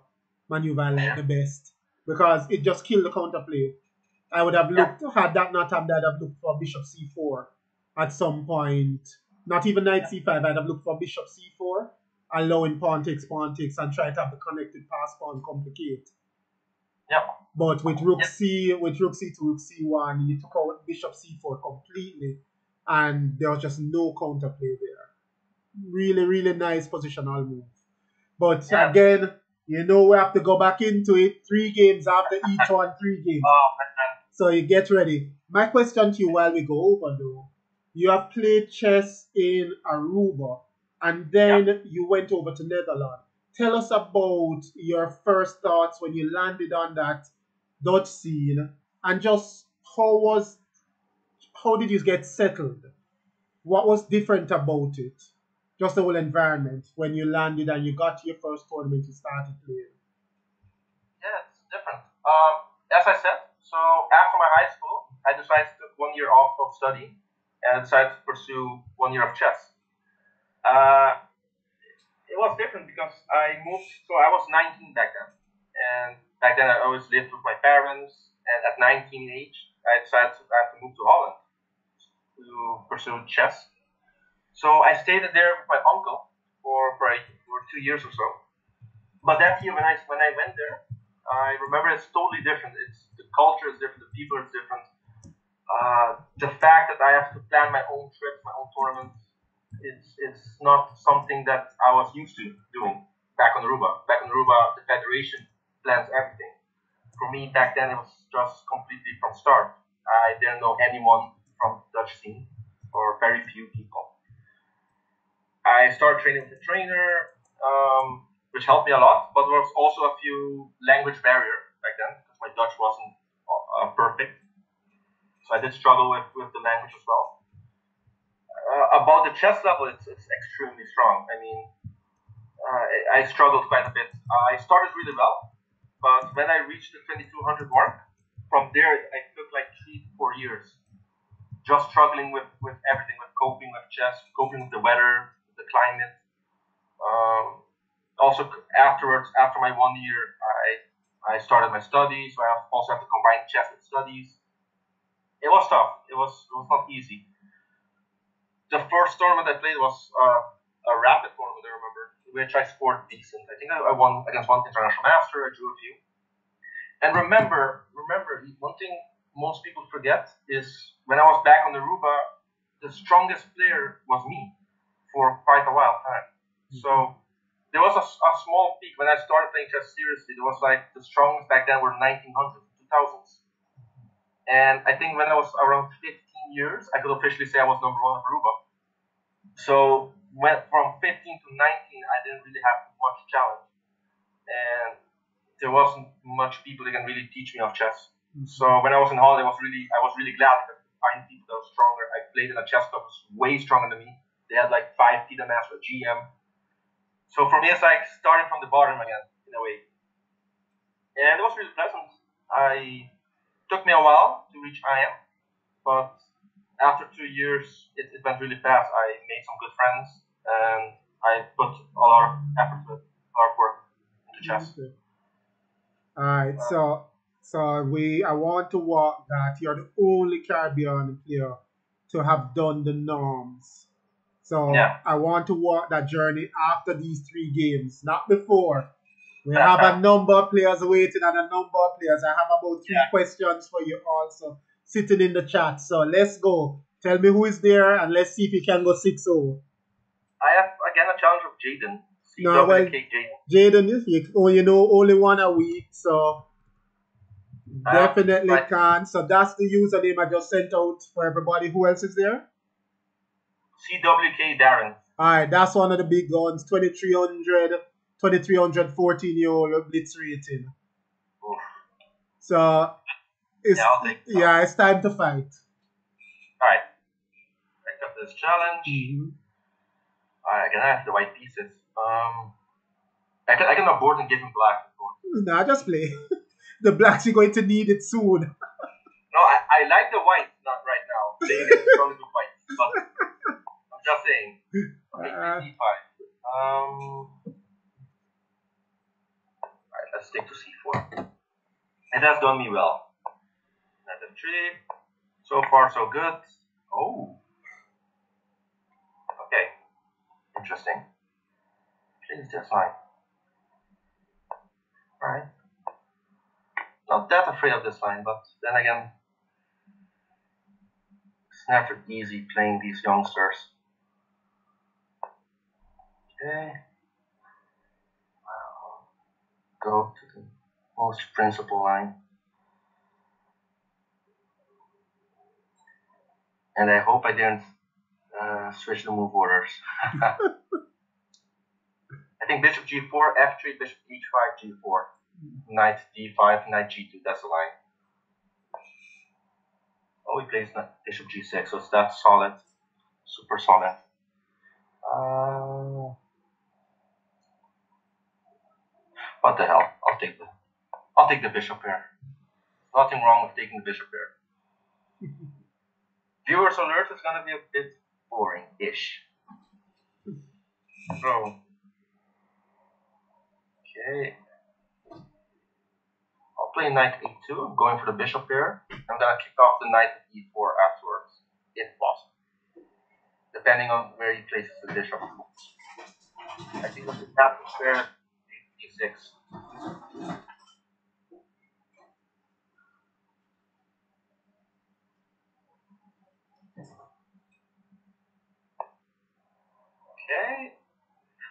maneuver I like the best because it just killed the counterplay. I would have Yeah, looked, had that not happened, I'd have looked for bishop c4 at some point. Not even knight yeah, c5, I'd have looked for bishop c4, allowing pawn takes, and try to have the connected pass pawn complicate. yeah, But with rook yeah, c, with rook c2, rook c1, you took out bishop c4 completely, and there was just no counterplay there. Really, really nice positional move. But yeah. again, we have to go back into it. 3 games after each one, 3 games. Oh man, So you get ready. My question to you while we go over though, you have played chess in Aruba and yeah. then you went over to Netherlands. Tell us about your first thoughts when you landed on that Dutch scene and just how did you get settled? What was different about it? Just the whole environment when you landed and you got to your first tournament you started playing. Yeah, it's different. As I said, so after my high school, I decided to take 1 year off of study and I decided to pursue 1 year of chess. Uh, it was different because I moved, so I was 19 back then. And back then I always lived with my parents. And at 19 age, I decided I have to move to Holland to pursue chess. So I stayed there with my uncle for 2 years or so. But that year when I went there, I remember it's totally different. It's the culture is different, the people is different. The fact that I have to plan my own trips, my own tournaments, it's not something that I was used to doing back on Aruba. Back on Aruba, the federation plans everything. For me back then, it was just completely from start. I didn't know anyone from the Dutch scene, or very few people. I started training with a trainer, which helped me a lot, but there was also a few language barrier back then because my Dutch wasn't perfect. So I did struggle with the language as well. About the chess level, it's extremely strong. I mean, I struggled quite a bit. I started really well, but when I reached the 2200 mark, from there I took like 3 to 4 years just struggling with everything, with coping with chess, coping with the weather, the climate. Um, Also, afterwards, after my 1 year, I started my studies. So I also have to combine chess with studies. It was tough. It was not easy. The first tournament I played was a rapid tournament. I remember, which I scored decent. I think I won against one international master. I drew a few. And remember, one thing most people forget is when I was back on the Aruba, the strongest player was me for quite a while time. So there was a small peak when I started playing chess seriously. There was like the strongest back then were 1900s, 2000s. And I think when I was around 15 years, I could officially say I was number one of Aruba. So from 15 to 19, I didn't really have much challenge. And there wasn't much people that can really teach me of chess. So when I was in Holland, I was really glad to find people that were stronger. I played in a chess club that was way stronger than me. They had like 5 FIDE master GM. So for me, it's like starting from the bottom again, in a way. And it was really pleasant. I took me a while to reach IM, but after 2 years, it went really fast. I made some good friends, and I put a lot of effort with hard work into chess. Okay. All right, Uh, I want to walk that you're the only Caribbean player to have done the norms. So yeah. I want to walk that journey after these 3 games, not before. We have a number of players waiting and a number of players. I have about three Yeah. questions for you also sitting in the chat. So let's go. Tell me who is there and let's see if you can go 6-0. I have again a challenge of Jaden. No, well, CWK Jaden. Jaden, only one a week, so I have definitely right. can. So that's the username I just sent out for everybody. Who else is there? CWK Darren. All right, that's one of the big guns. 2300, 14-year-old blitz rating. Oof. So Yeah, I'll take it. it's time to fight. Alright. Accept this challenge. Mm-hmm. Alright, I can have the white pieces. I can abort and give him black. Nah, just play. The blacks are going to need it soon. No, I like the white, not right now. Playing against strongly with white. But I'm just saying. Okay, 3d5. Alright, let's let's take to c4. It has done me well. Knight f3. So far, so good. Oh. Okay. Interesting. Please, this line. Alright. Not that afraid of this line, but then again, it's never easy playing these youngsters. Okay. Go to the most principal line. And I hope I didn't switch the move orders. I think bishop g4, f3, bishop h5, g4. Knight d5, knight g2, that's the line. Oh, he plays bishop g6, so it's that solid. Super solid. What the hell? I'll take the bishop here. Nothing wrong with taking the bishop here. Viewers alert is gonna be a bit boring-ish. So okay. I'll play knight a2, going for the bishop here. I'm gonna kick off the knight at e4 afterwards, if possible. Depending on where he places the bishop. I think this is captain square d6. Okay.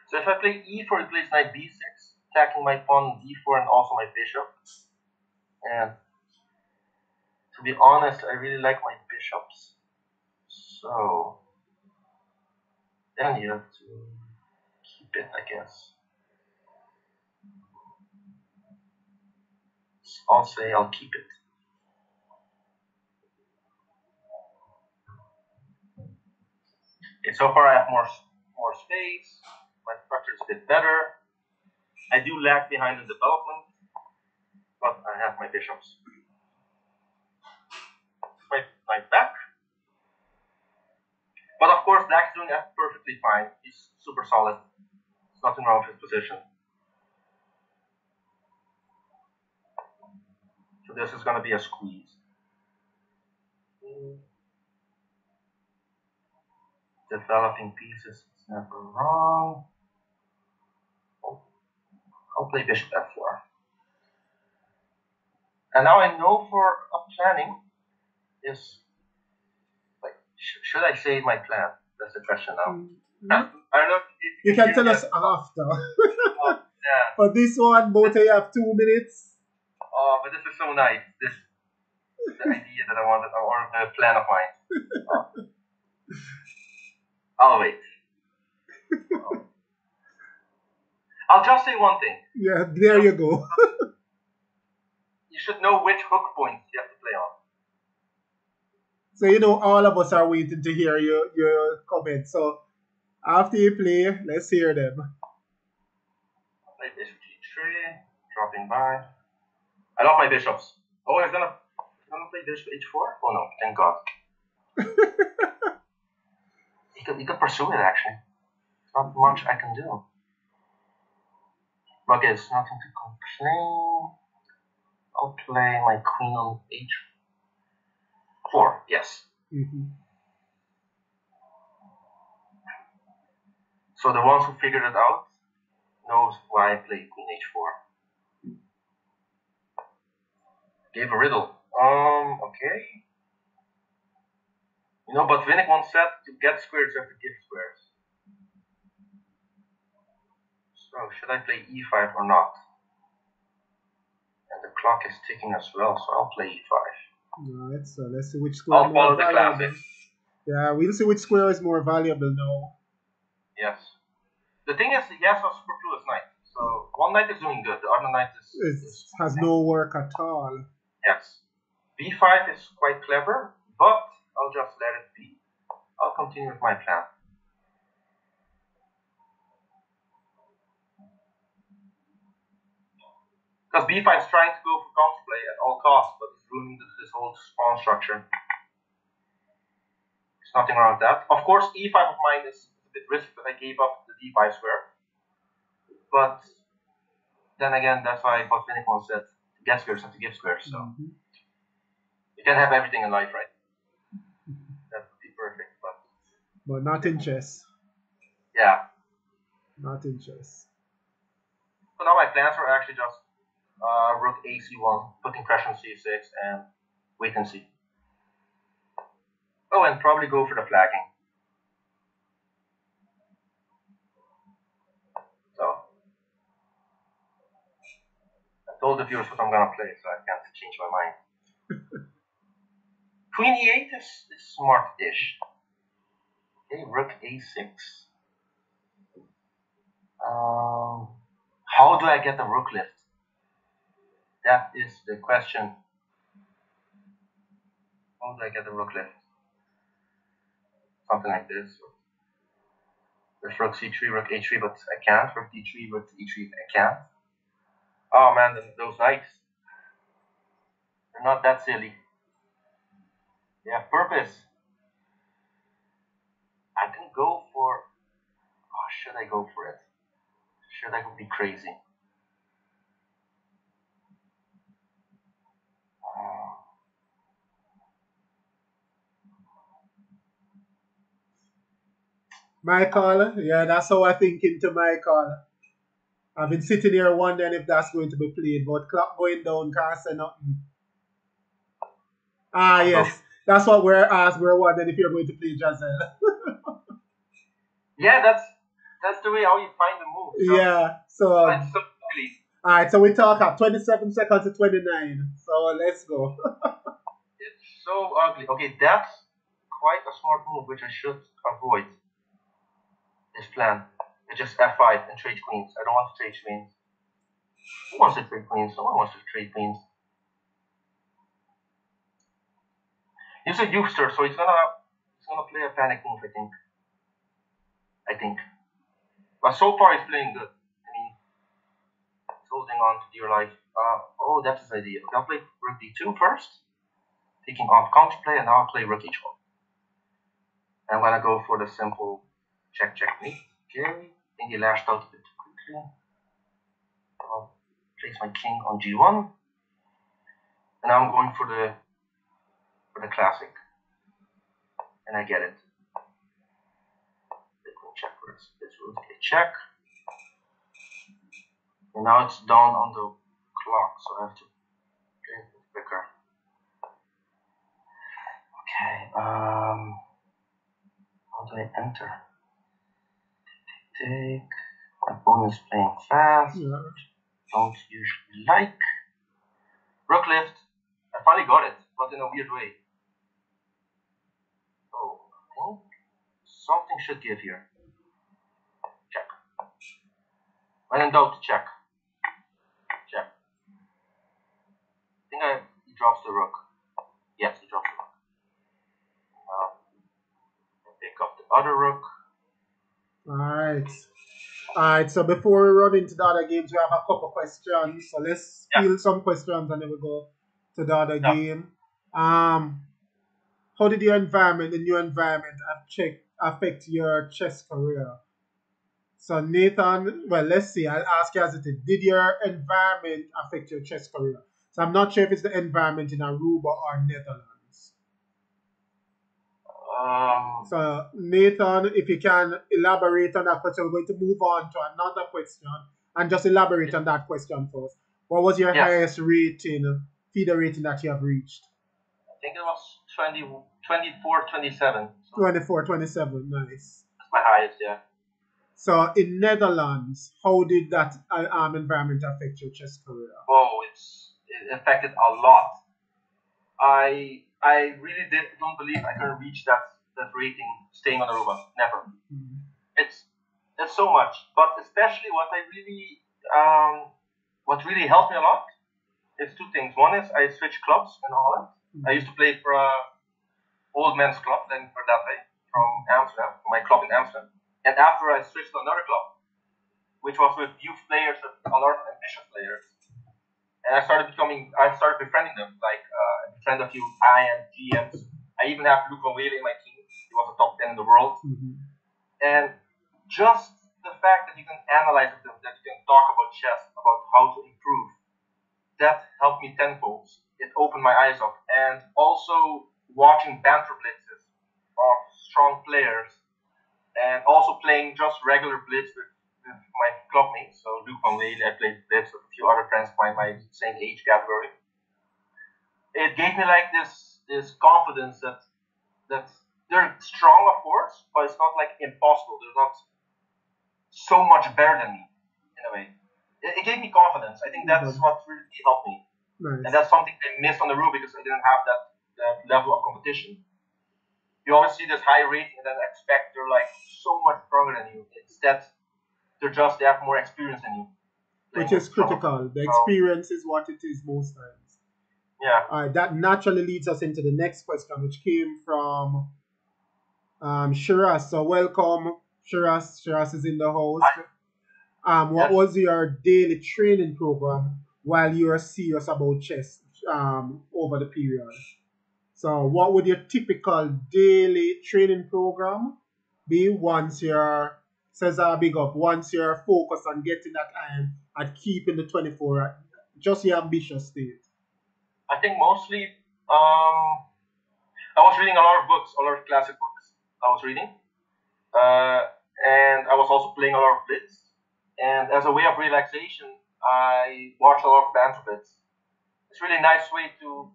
So if I play e4, he plays knight b6, attacking my pawn d4 and also my bishop. And to be honest, I really like my bishops. So then you have to keep it, I guess. I'll say I'll keep it. Okay, so far I have more space. My structure is a bit better. I do lag behind in development, but I have my bishops. My knight back. But of course, Black's doing that perfectly fine. He's super solid. There's nothing wrong with his position. So this is going to be a squeeze. Developing pieces is never wrong. I'll play bishop f4. And now I know for a planning is, like, should I say my plan? That's the question now. I don't know if you can tell us after. Yeah. For this one, both of you have 2 minutes. Oh, but this is so nice. This is the idea that I wanted, or the plan of mine. I'll wait. I'll just say one thing. Yeah, there you go. You should know which hook points you have to play on. So you know, all of us are waiting to hear your comments. So after you play, let's hear them. Play bishop g3, dropping by. I love my bishops. Oh, he's gonna play bishop h4? Oh no, thank God. He could pursue it actually. Not much I can do. But there's nothing to complain. I'll play my queen on h4. Yes. So the ones who figured it out knows why I play queen h4. Gave a riddle. Okay. You know, but Winnick once said to get squares you have to give squares. So should I play e5 or not? And the clock is ticking as well, so I'll play e5. Alright, so let's see which square I'll follow the valuable. classics. Yeah, we'll see which square is more valuable now. Yes. The thing is, he has a superfluous knight. So one knight is doing good, the other knight has no work at all. Yes. b5 is quite clever, but I'll just let it be. I'll continue with my plan. Because b5 is trying to go for counterplay at all costs, but it's ruining this whole pawn structure. There's nothing wrong with that. Of course, e5 of mine is a bit risky that I gave up the d5 square. But then again, that's why Paul Finnecon said get squares and to give squares. So you can have everything in life, right? That would be perfect, but not in chess. Yeah. Not in chess. So now my plans were actually just rook AC1, putting pressure on C6, and wait and see. Oh, and probably go for the flagging. So I told the viewers what I'm gonna play, so I can't change my mind. Queen E8 is smart-ish. Okay, rook A6. How do I get the rook lift? That is the question. How do I get the rook lift? Something like this. With rook C3, rook A3, but I can't. Rook D3, rook E3, I can't. Oh man, those knights. They're not that silly. They have purpose. I can go for... Oh, should I go for it? Should I be crazy? My call, yeah, that's how I think into my call. I've been sitting here wondering if that's going to be played, but clock going down can't say nothing. Ah, yes, that's what we're wondering if you're going to play Jasel. Yeah, that's the way how you find the move. So Yeah, so it's so silly. alright, so we talk at 27 seconds to 29. So let's go. It's so ugly. Okay, that's quite a smart move, which I should avoid. This plan. It's just F5 and trade queens. I don't want to trade queens. Who wants to trade queens? No one wants to trade queens. He's a youngster, so he's gonna play a panic move, I think. But so far he's playing good. I mean, he's holding on to dear life. Oh, that's his idea. Okay, I'll play rook D2 first, taking off counterplay, and now I'll play rook H1. I'm gonna go for the simple checkmate. Okay, I think he lashed out a bit too quickly. I'll place my king on G1, and now I'm going for the classic, and I get it. Check first. This rook a check, and now it's down on the clock, so I have to play it quicker. Okay, how do I enter? Take. My opponent is playing fast. Yeah. Don't usually like. Rook lift. I finally got it, but in a weird way. Oh, I think something should give here. Check. When in doubt, check. Check. I think he drops the rook. Yes, he drops the rook. Pick up the other rook. Alright, so before we run into the other games, we have a couple questions. So let's field some questions and then we go to the other game. How did your the new environment affect your chess career? So Nathan, well, let's see. I'll ask you as it is. Did your environment affect your chess career? So I'm not sure if it's the environment in Aruba or Netherlands. So Nathan, if you can elaborate on that question, we're going to move on to another question and just elaborate on that question first. What was your highest rating, FIDE rating that you have reached? I think it was 24, 27. So 24, 27, nice. That's my highest, yeah. So in Netherlands, how did that environment affect your chess career? Oh, it affected a lot. I really don't believe I can reach that rating staying on Aruba. Never. Mm-hmm. It's so much, but especially what really helped me a lot is two things. One is I switched clubs in Holland. Mm-hmm. I used to play for a old men's club, then for that way, from Amsterdam, my club in Amsterdam. And after I switched to another club, which was with youth players, with alert ambitious players. And I started befriending them, like I befriend a few IM GMs. I even have Luc van Wele in my team. He was a top 10 in the world. Mm-hmm. And just the fact that you can analyze with them, that you can talk about chess, about how to improve, that helped me tenfold. It opened my eyes up. And also watching banter blitzes of strong players, and also playing just regular blitz with my club mates. So Luke Van Wely, I played blitz with a few other friends of mine, my same age category. It gave me like this confidence that they're strong, of course, but it's not like impossible. They're not so much better than me in a way. It gave me confidence. I think that's what really helped me. Nice. And that's something I missed on the rule because I didn't have that level of competition. You always see this high rating and then expect they're like so much stronger than you. Instead, they have more experience than you. Which is critical. The experience is what it is most times. Yeah. That naturally leads us into the next question, which came from Shiraz. So welcome, Shiraz. Shiraz is in the house. What was your daily training program while you were serious about chess over the period? So what would your typical daily training program be once you're, says big up, once you're focused on getting that iron and keeping the 24 at just your ambitious state? I think mostly I was reading a lot of books, a lot of classic books I was reading. And I was also playing a lot of blitz. And as a way of relaxation, I watched a lot of banter blitz. It's a really nice way to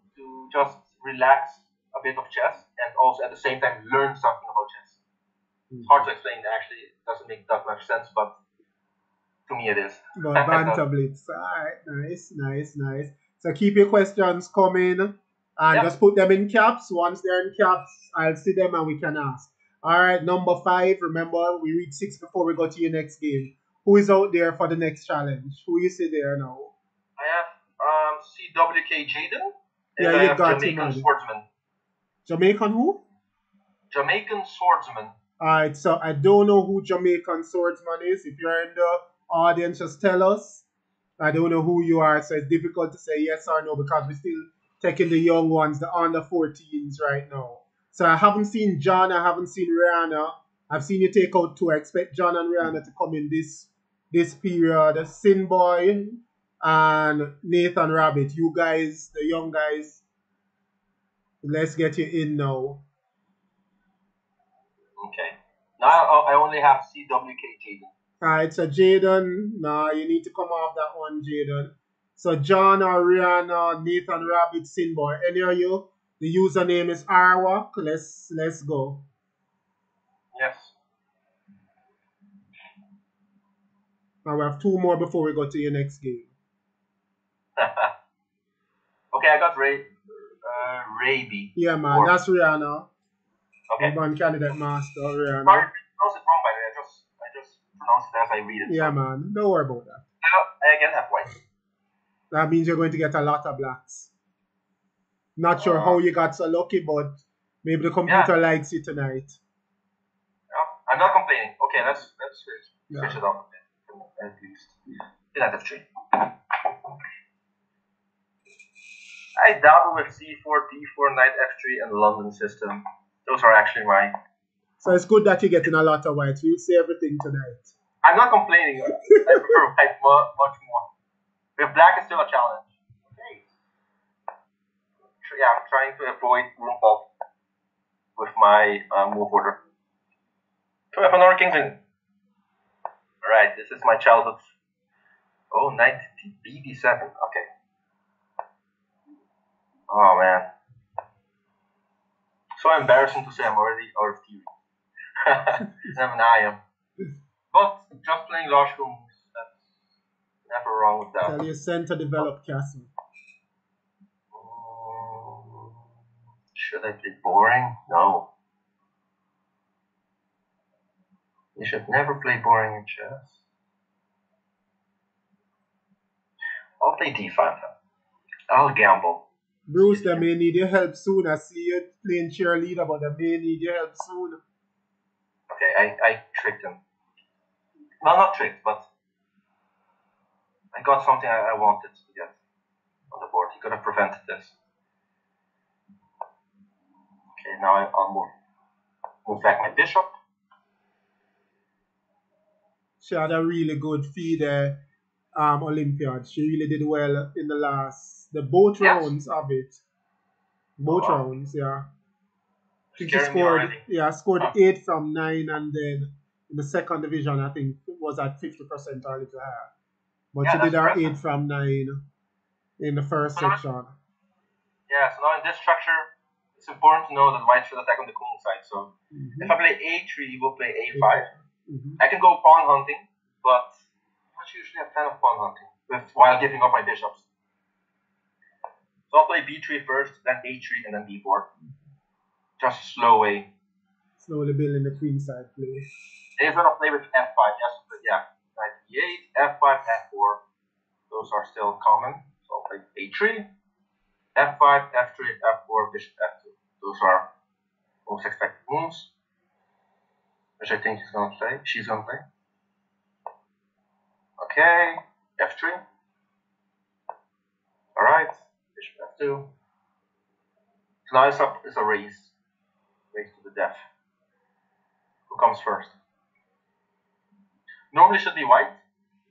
just relax a bit of chess and also at the same time learn something about chess. It's hard to explain, actually. It doesn't make that much sense, but to me it is. But banter blitz. Alright, nice. So keep your questions coming and just put them in caps. Once they're in caps, I'll see them and we can ask. Alright, number 5. Remember, we read 6 before we go to your next game. Who is out there for the next challenge? Who you see there now? I have CWK Jaden. And Yeah, I you have got Jamaican him. Swordsman. Jamaican who? Jamaican Swordsman. Alright, so I don't know who Jamaican Swordsman is. If you're in the audience, just tell us. I don't know who you are, so it's difficult to say yes or no because we're still taking the young ones, the under 14s right now. So I haven't seen John, I haven't seen Rihanna. I've seen you take out 2. I expect John and Rihanna to come in this period. Sin Boy and Nathan Rabbit. You guys, the young guys, let's get you in now. Okay. Now I only have CWK Jaden. Alright, so Jaden, nah, you need to come off that one, Jaden. So John or Rihanna, Nathan Rabbit, Sin Boy. Any of you? The username is Arwak. Let's go. Yes. Now we have 2 more before we go to your next game. Okay, I got Raby. Yeah, man, that's Rihanna. Okay. Urban Candidate Master, Rihanna. Sorry, I pronounced it wrong, by the way. I just pronounce it as I read it. Yeah, man, don't worry about that. I again have white. That means you're going to get a lot of blacks. Not sure how you got so lucky, but maybe the computer likes you tonight. I'm not complaining. Okay, let's switch it up at least. Let F3. I dabble with C4, D4, Knight F3, and London system. Those are actually mine. So it's good that you're getting a lot of whites. We'll see everything tonight. I'm not complaining. I prefer white much more. But black is still a challenge. Okay. Yeah, I'm trying to avoid room fault with my move order. So I have another king's in. Alright, this is my childhood. Oh, knight BD7. Okay. Oh man. So embarrassing to say I'm already out of theory. I'm an IM. But just playing logical moves, that's never wrong with that. Tell your center develop castle. Should I play boring? No. You should never play boring in chess. I'll play d5. I'll gamble. Bruce, they may need your help soon. I see you playing cheerleader, but they may need your help soon. Okay, I tricked him. Well, not tricked, but I got something I wanted to get on the board. He could have prevented this. Okay, now I'll move back my bishop. She had a really good feed there. Olympiad. She really did well in the both Yes. rounds of it. Oh, Both wow. rounds, yeah. I think she Scaring me scored, already. yeah, scored Huh. 8 from 9, and then in the second division, I think it was at 50% or a little higher. But Yeah, she did that's her impressive. 8 from 9 in the first So now, section. yeah, so now in this structure, it's important to know that white should attack on the queen side. So if I Mm-hmm. play a3, you will play a5. Mm-hmm. I can go pawn hunting, but I'm not usually a fan of pawn hunting while giving up my bishops. So I'll play b3 first, then a3, and then b4. Just a slow way. Slowly building the queen side play. He's gonna play with f5. Yes, but yeah, knight e8, f5, f4. Those are still common. So I'll play a3, f5, f3, f4, bishop f2. Those are most expected moves, which I think he's gonna play. She's gonna play. Okay, f3. All right, bishop f2. So now it's a race to the death. Who comes first? Normally should be white,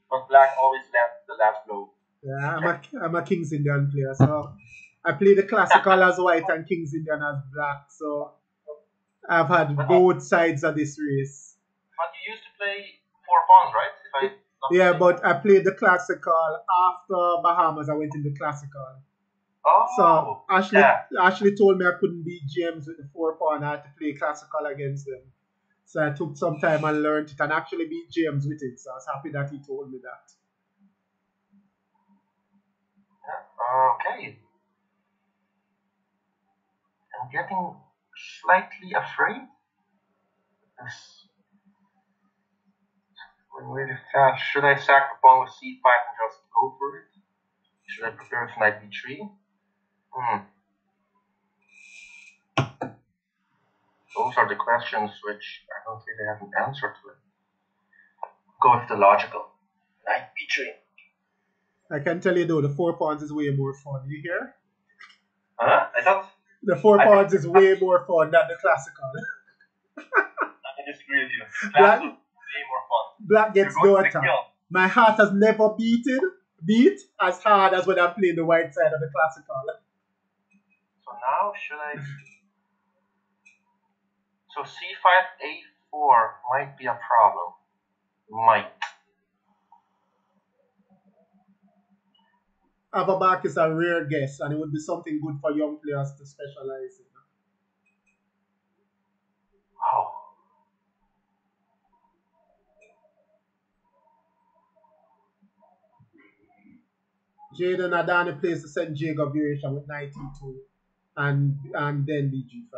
but black always lands the last blow. Yeah, I'm a King's Indian player, so I play the classical as white and King's Indian as black. So I've had But both sides of this race. you used to play 4 pawns, right? If I not Yeah, mistaken. but I played the classical after Bahamas. I went into classical. So Oh, Ashley yeah. Ashley told me I couldn't beat James with the 4 pawn. I had to play classical against them. So I took some time and learned it and actually beat James with it. So I was happy that he told me that. Okay. I'm getting slightly afraid. This went really fast. Should I sack the pawn with c5 and just go for it? Should I prepare for knight b3? Those are the questions which I don't really have an answer to. Go with the logical. Knight b3. I can tell you though, the 4 pawns is way more fun. You hear? Huh? I thought The 4 pawns is I way more fun than the classical. disagree with you. Black, Classical way more fun. black You're gets going no for the attack. kill. My heart has never beat as hard as when I'm playing the white side of the classical. So now should I? So c5, a4 might be a problem. Might. Avabak is a rare guess, and it would be something good for young players to specialize in. Wow. Jaden Adani plays the St. Jacob variation with knight e2 and then bg5.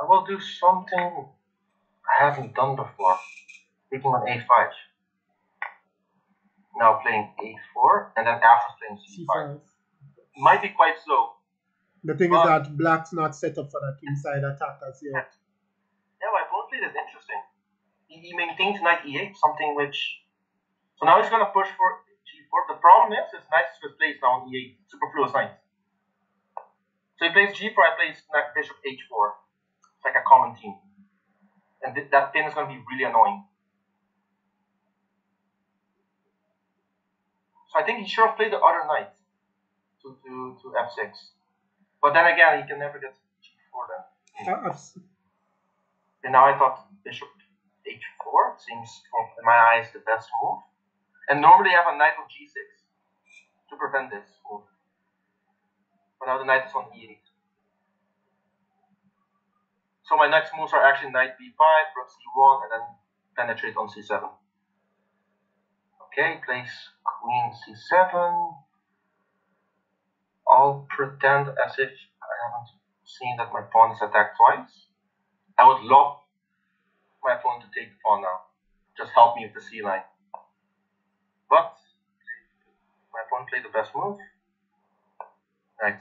I will do something I haven't done before. Taking on a5. Now playing a4, and then after playing c5. Might be quite slow. The thing is that black's not set up for that kingside attack as yet. Yeah, my opponent played is interesting. He maintains knight e8, something which. So now he's gonna push for g4. The problem is his knight is misplaced now on e8, superfluous knight. So he plays g4, I plays bishop h4. It's like a common team. And that pin is gonna be really annoying. So I think he should have played the other knight to f6. But then again, he can never get g4 then. And now I thought bishop h4 seems, in my eyes, the best move. And normally I have a knight on g6 to prevent this move. But now the knight is on e8. So my next moves are actually knight b5, rook c1, and then penetrate on c7. Okay, plays queen c7. I'll pretend as if I haven't seen that my pawn is attacked twice. I would love my opponent to take the pawn now. Just help me with the c line. But my opponent played the best move. Knight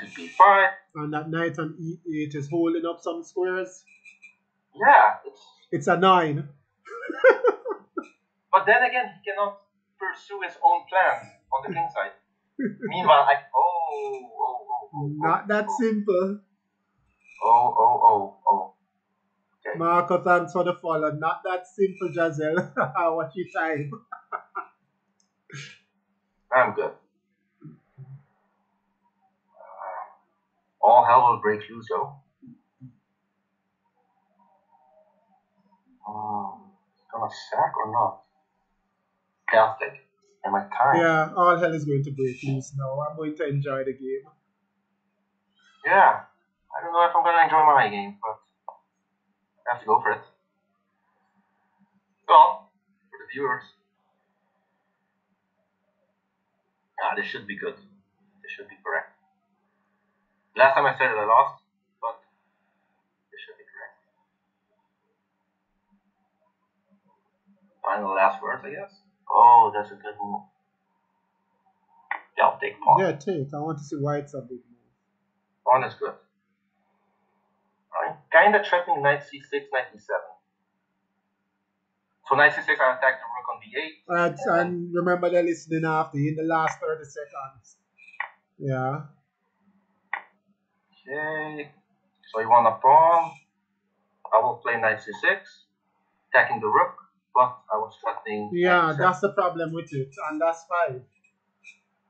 to b5. And that knight on e8 is holding up some squares. Yeah, it's a 9. But then again, he cannot pursue his own plans on the king side. Meanwhile, not that simple. Oh. Okay, Marco, thanks for the follow. Not that simple, Jasel. What you time? I'm good. All hell will break loose, though. Gonna sack or not? Catholic. Am I kind? Yeah, all hell is going to break loose now. I'm going to enjoy the game. Yeah. I don't know if I'm gonna enjoy my game, but I have to go for it. Well, for the viewers, this should be good. This should be correct. Last time I said it, I lost, but this should be correct. Final last words, I guess. Oh, that's a good move. Yeah, I'll take pawn. Yeah, take. I want to see why it's a big move. Pawn is good. I'm kinda threatening knight c6, knight e7. So knight c6, I attack the rook on d8. Right, and remember they're listening after you in the last 30 seconds. Yeah. Okay. So you want a pawn. I will play knight c6, attacking the rook, but I was threatening. Yeah, that's the problem with it, and that's fine.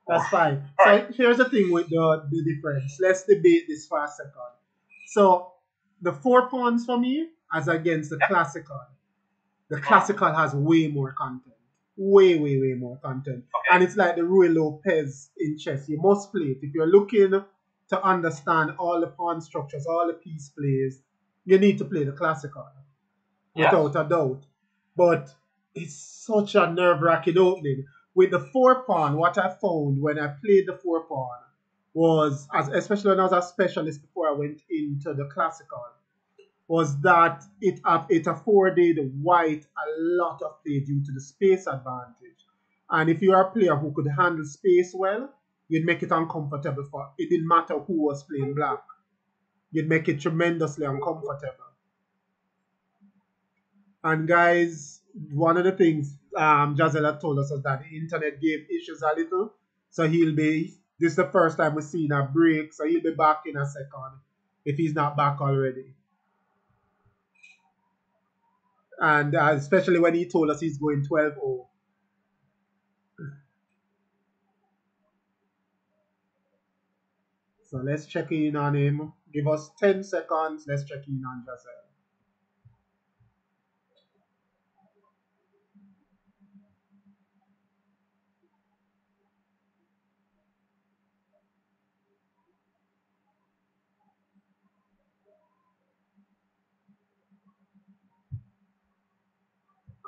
That's Oof. fine. All So right. here's the thing with the difference. Let's debate this for a second. So the 4 pawns for me, as against the classical. The classical has way more content. Way, way, way more content. Okay. And it's like the Rui Lopez in chess. You must play it. If you're looking to understand all the pawn structures, all the piece plays, you need to play the classical. Yes. Without a doubt. But it's such a nerve-wracking opening. With the 4 pawn, what I found when I played the 4 pawn was, especially when I was a specialist before I went into the classical, was that it afforded white a lot of play due to the space advantage. And if you are a player who could handle space well, you'd make it uncomfortable for it. Didn't matter who was playing black. You'd make it tremendously uncomfortable. And guys, one of the things Jazela told us is that the internet gave issues a little. So this is the first time we've seen a break. So he'll be back in a second if he's not back already. And especially when he told us he's going 12-0. So let's check in on him. Give us 10 seconds. Let's check in on Jazelle.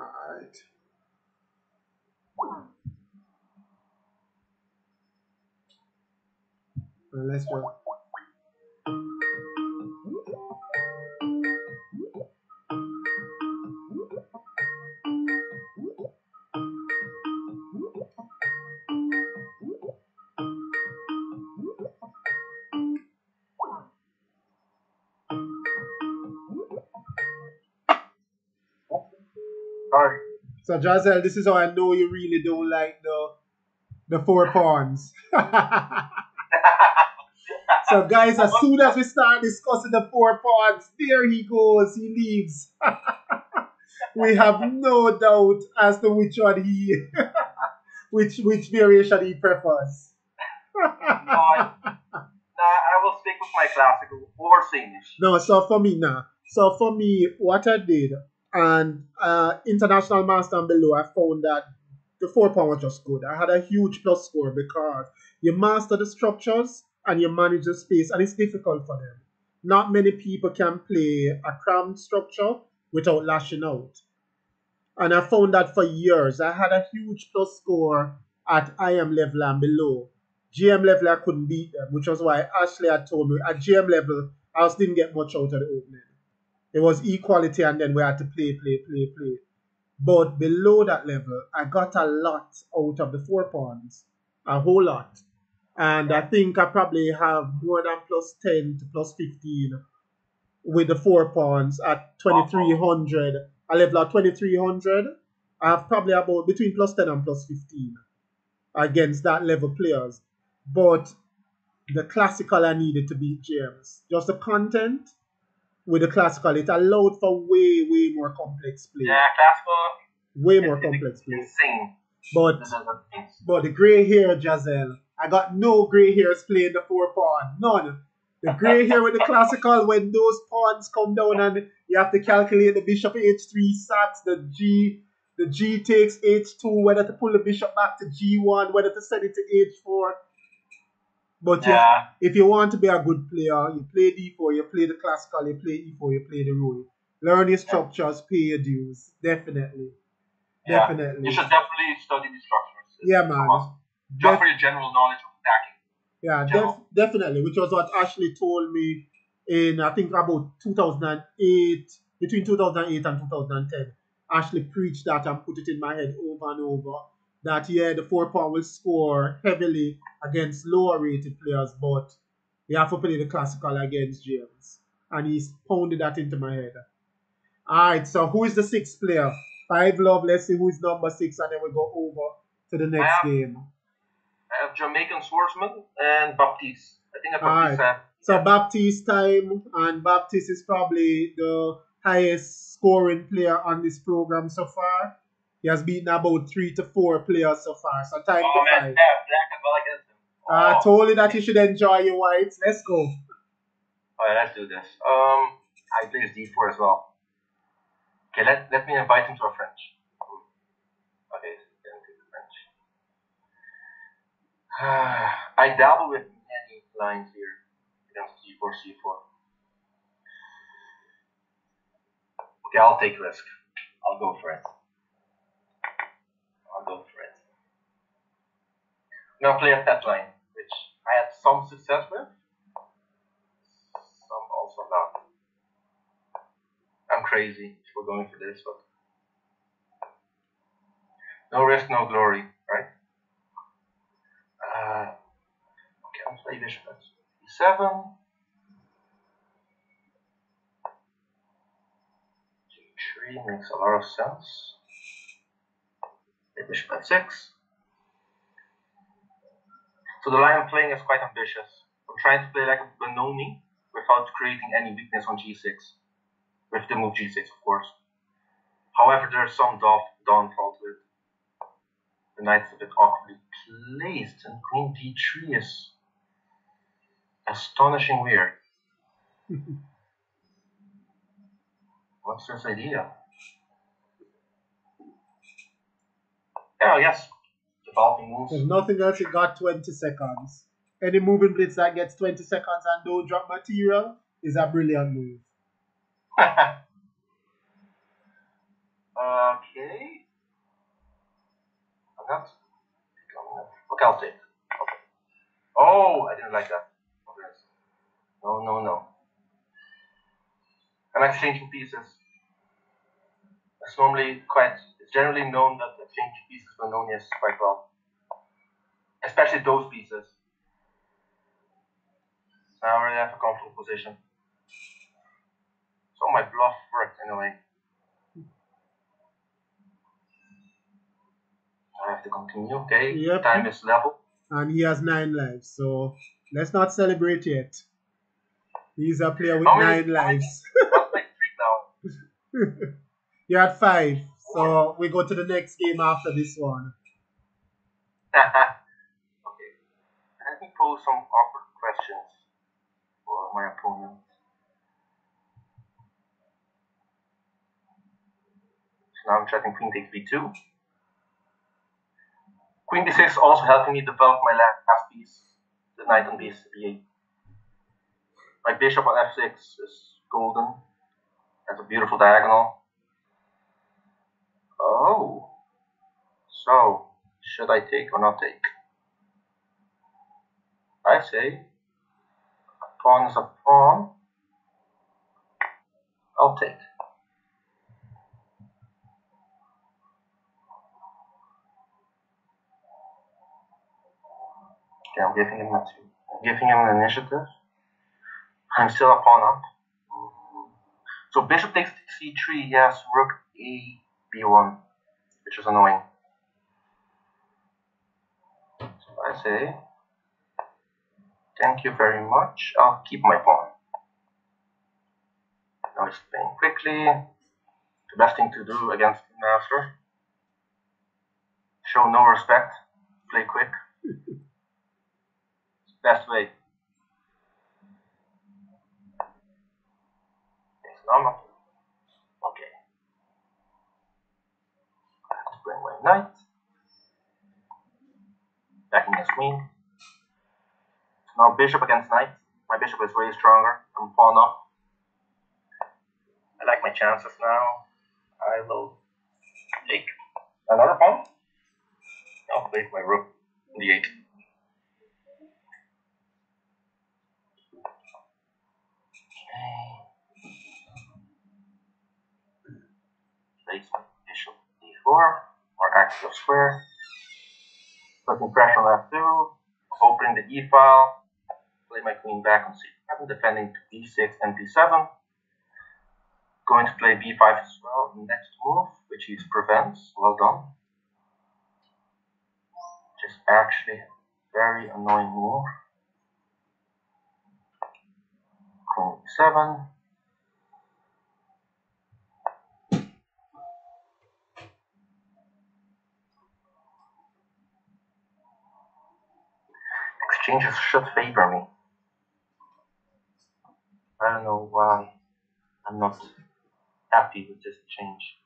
Alright. Let's just. Sorry. So Jazelle, this is how I know you really don't like the 4 pawns. So guys, as soon as we start discussing the 4 pawns, there he goes, he leaves. We have no doubt as to which one which variation he prefers. I will stick with my classical or English. No, so for me now. So for me, what I did, and international master and below, I found that the 4 pawn was just good. I had a huge plus score because you master the structures and you manage the space, and it's difficult for them. Not many people can play a crammed structure without lashing out. And I found that for years. I had a huge plus score at IM level and below. GM level, I couldn't beat them, which was why Ashley had told me at GM level, I just didn't get much out of the opening. It was equality, and then we had to play. But below that level, I got a lot out of the 4 pawns, a whole lot. And I think I probably have more than plus 10 to plus 15 with the 4 pawns at 2300. I level at 2300. I have probably about between plus 10 and plus 15 against that level players. But the classical I needed to beat James. Just the content with the classical, it allowed for way more complex play. Yeah, classical. Way more complex play. Insane. But the grey hair, Jasel, I got no grey hairs playing the 4-pawn. None. The grey hair with the classical, when those pawns come down and you have to calculate the bishop h3 sacks, the g takes h2, whether to pull the bishop back to g1, whether to send it to h4. But yeah, if you want to be a good player, you play d4, you play the classical, you play e4, you play the rule. Learn your structures, pay your dues. Definitely. Yeah. Definitely. You should definitely study the structures. Yeah, man. Just for your general knowledge of attacking. Yeah, definitely. Which was what Ashley told me in, I think, about 2008, between 2008 and 2010. Ashley preached that and put it in my head over and over. That, yeah, the 4-pawn will score heavily against lower rated players, but you have to play the classical against James. And he's pounded that into my head. Alright, so who is the 6th player? 5 love, let's see who is number 6, and then we go over to the next game. I have Jamaican swordsman and Baptiste. I think Baptiste. So Baptiste time, and Baptiste is probably the highest scoring player on this program so far. He has beaten about 3 to 4 players so far. So time to 5. Man, yeah, black as well against him. I told you that you should enjoy your whites. Let's go. Alright, let's do this. I plays d4 as well. Okay, let me invite him to a French. Okay, then to the French. I dabble with many lines here against g4, c4. Okay, I'll take risk. I'll go for it. I'm gonna play a pet line, which I had some success with, some also not. I'm crazy for going for this, but no risk, no glory, right? Okay, I'll play bishop at e7. G3 makes a lot of sense. Play bishop at 6. So the line I'm playing is quite ambitious. I'm trying to play like a Benoni without creating any weakness on g6. With the move g6, of course. However, there's some downfall to it. The knight's a bit awkwardly placed, and queen d3 is astonishing weird. What's this idea? Yeah, yes. Developing moves. There's nothing else, you got 20 seconds. Any moving blitz that gets 20 seconds and don't drop material is a brilliant move. Okay. I'm not. Okay, I'll take. Okay. Oh, I didn't like that. Okay. No. I'm exchanging pieces. It's generally known that exchanging pieces with Benoni is quite well. Especially those pieces. So I already have a comfortable position. So my bluff worked anyway. I have to continue, okay? Yep. Time is level. And he has 9 lives, so let's not celebrate yet. He's a player with 9 lives. What's my streak now? You're at 5, so we go to the next game after this one. Okay. Let me pose some awkward questions for my opponent. So now I'm threatening queen takes b2. Queen d6 is also helping me develop my last piece, the knight on b8. My bishop on f6 is golden. That's a beautiful diagonal. Oh. So, should I take or not take? I say, a pawn is a pawn. I'll take. Okay, I'm giving him an initiative. I'm still a pawn up. So bishop takes c3, yes, rook a b1, which is annoying. So I say, thank you very much, I'll keep my pawn. Now he's playing quickly. The best thing to do against the master. Show no respect. Play quick. Best way. It's normal. Okay. I have to bring my knight. Backing his queen. Now bishop against knight. My bishop is way stronger. I'm pawn up. I like my chances now. I will take another pawn. I'll take my rook in the 8. Place my bishop d4 or active square. Putting pressure on f2. Opening the e file. Play my queen back on c7, defending to b6 and b7. Going to play b5 as well. Next move, which he prevents. Well done. Which is actually a very annoying move. Queen e7. Exchanges should favor me. I don't know why I'm not happy with this change.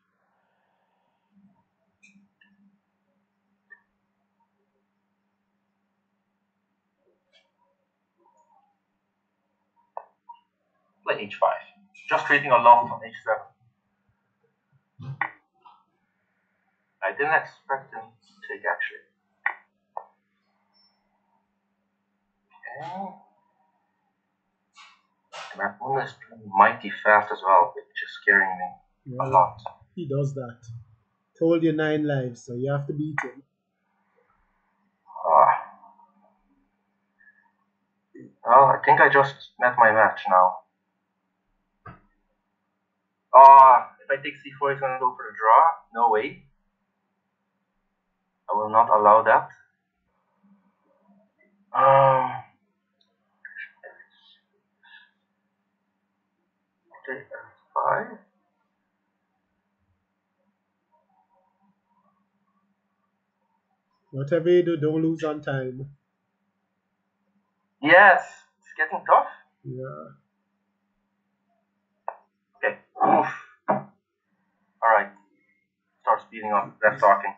Play h5. Just creating a loft on h7. I didn't expect him to take actually. Okay. My opponent is playing mighty fast as well, which is scaring me a lot. He does that. Told you 9 lives, so you have to beat him. Well, I think I just met my match now. If I take c4, he's going to go for the draw. No way. I will not allow that. Take f5. Whatever you do, don't lose on time. Yes, it's getting tough. Yeah. Okay. Alright. Start speeding up. Less talking.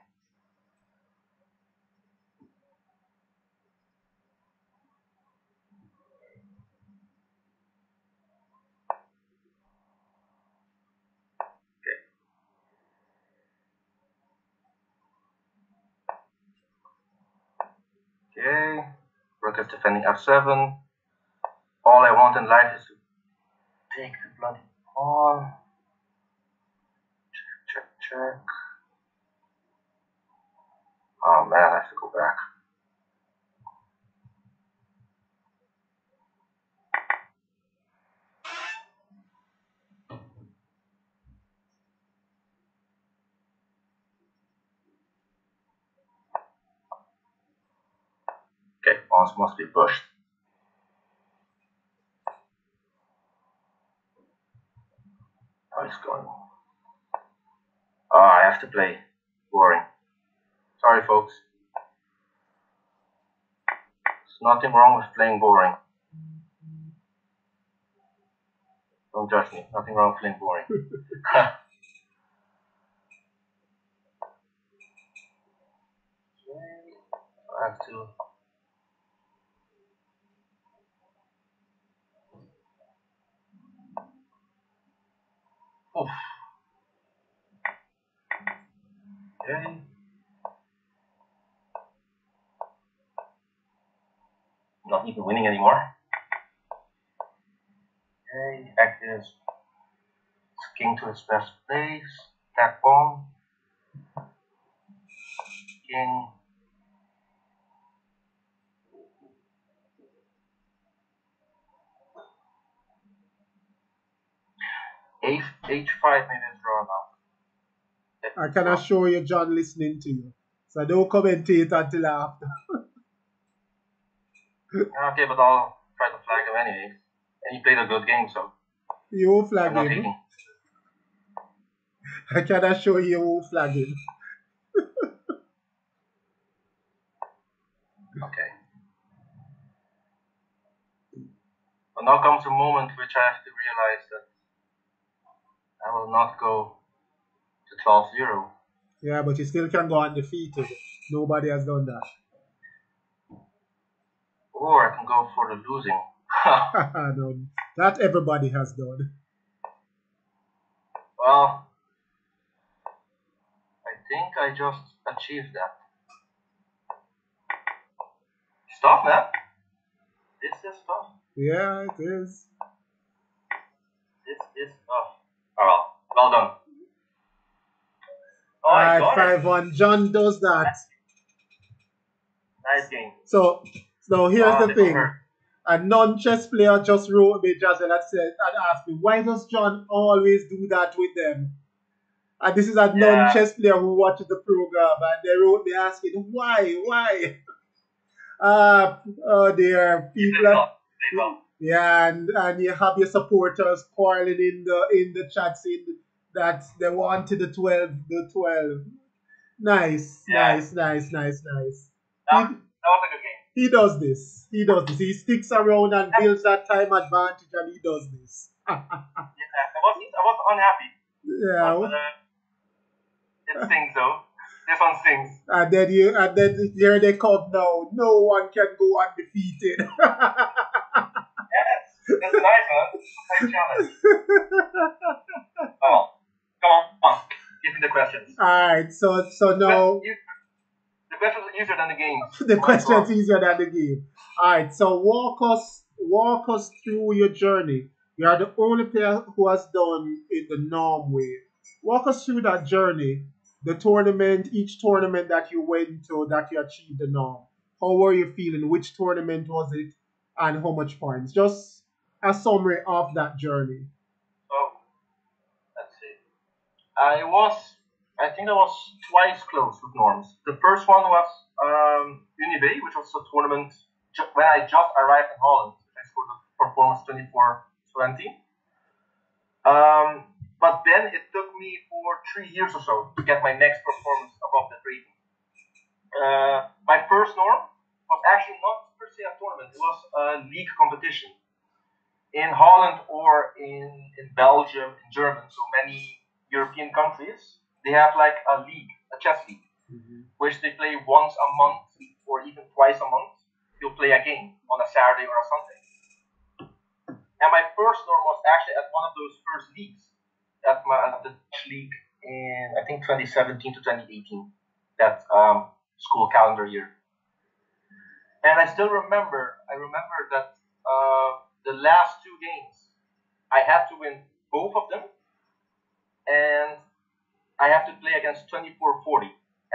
Okay. Rook is defending f7. All I want in life is to take the bloody pawn. Check, check, check. Oh man, I have to go back. Okay, pawns must be pushed. How he's going. I have to play boring. Sorry, folks. There's nothing wrong with playing boring. Don't judge me. Nothing wrong with playing boring. I have to. Oof. Okay. Not even winning anymore. Okay, active king to its best place. Attack pawn. King. H5 maybe is draw now. I can assure you, John, listening to you. So don't commentate until after. Okay, but I'll try to flag him anyways. And he played a good game, so. You won't I'm flag not him. taking. I can assure you won't flag him. Okay. But now comes a moment which I have to realize that I will not go to 12-0. Yeah, but you still can go undefeated. Nobody has done that. Or I can go for the losing. No, that everybody has done. Well, I think I just achieved that. Stuff, man. This is stuff. Yeah, it is. This is stuff. Oh, well done. Oh, I Alright, got it. 5-1. John does that. Nice game. So here's the This one thing. hurt. A non-chess player just wrote me, Jasel, and asked me, why does John always do that with them? And this is a Yeah, non-chess player who watches the program, and they wrote me asking, why? Oh dear, you people played are, well. You played well. yeah, and you have your supporters quarreling in the chat saying that they wanted the 12. Nice, Yeah, nice, nice, nice, nice. that, that was a good game. He does this. He does this. He sticks around and builds that time advantage, and he does this. Yeah, I was unhappy, but Yeah. it stings though. This one stings. And then here they come now. No one can go undefeated. Yes, that's nice, man. Nice challenge. Oh, come on. Give me the questions. Alright, so now The questions are easier than the games. the Oh my question's God. easier than the game. Alright, so walk us through your journey. You are the only player who has done it the norm way. Walk us through that journey, the tournament, each tournament that you went to, that you achieved the norm. How were you feeling? Which tournament was it, and how much points? Just a summary of that journey. So, let's see. I think I was twice close with norms. The first one was Unive, which was a tournament when I just arrived in Holland. I scored a performance 24-20. But then it took me for 3 years or so to get my next performance above that rating. My first norm was actually not per se a tournament, it was a league competition. In Holland or in Belgium, in Germany, so many European countries, they have like a league, a chess league, which they play once a month or even twice a month. You'll play a game on a Saturday or a Sunday. And my first norm was actually at one of those first leagues, at the Dutch league in I think 2017 to 2018, that school calendar year. And I still remember. I remember that the last two games, I had to win both of them, and I have to play against 24-40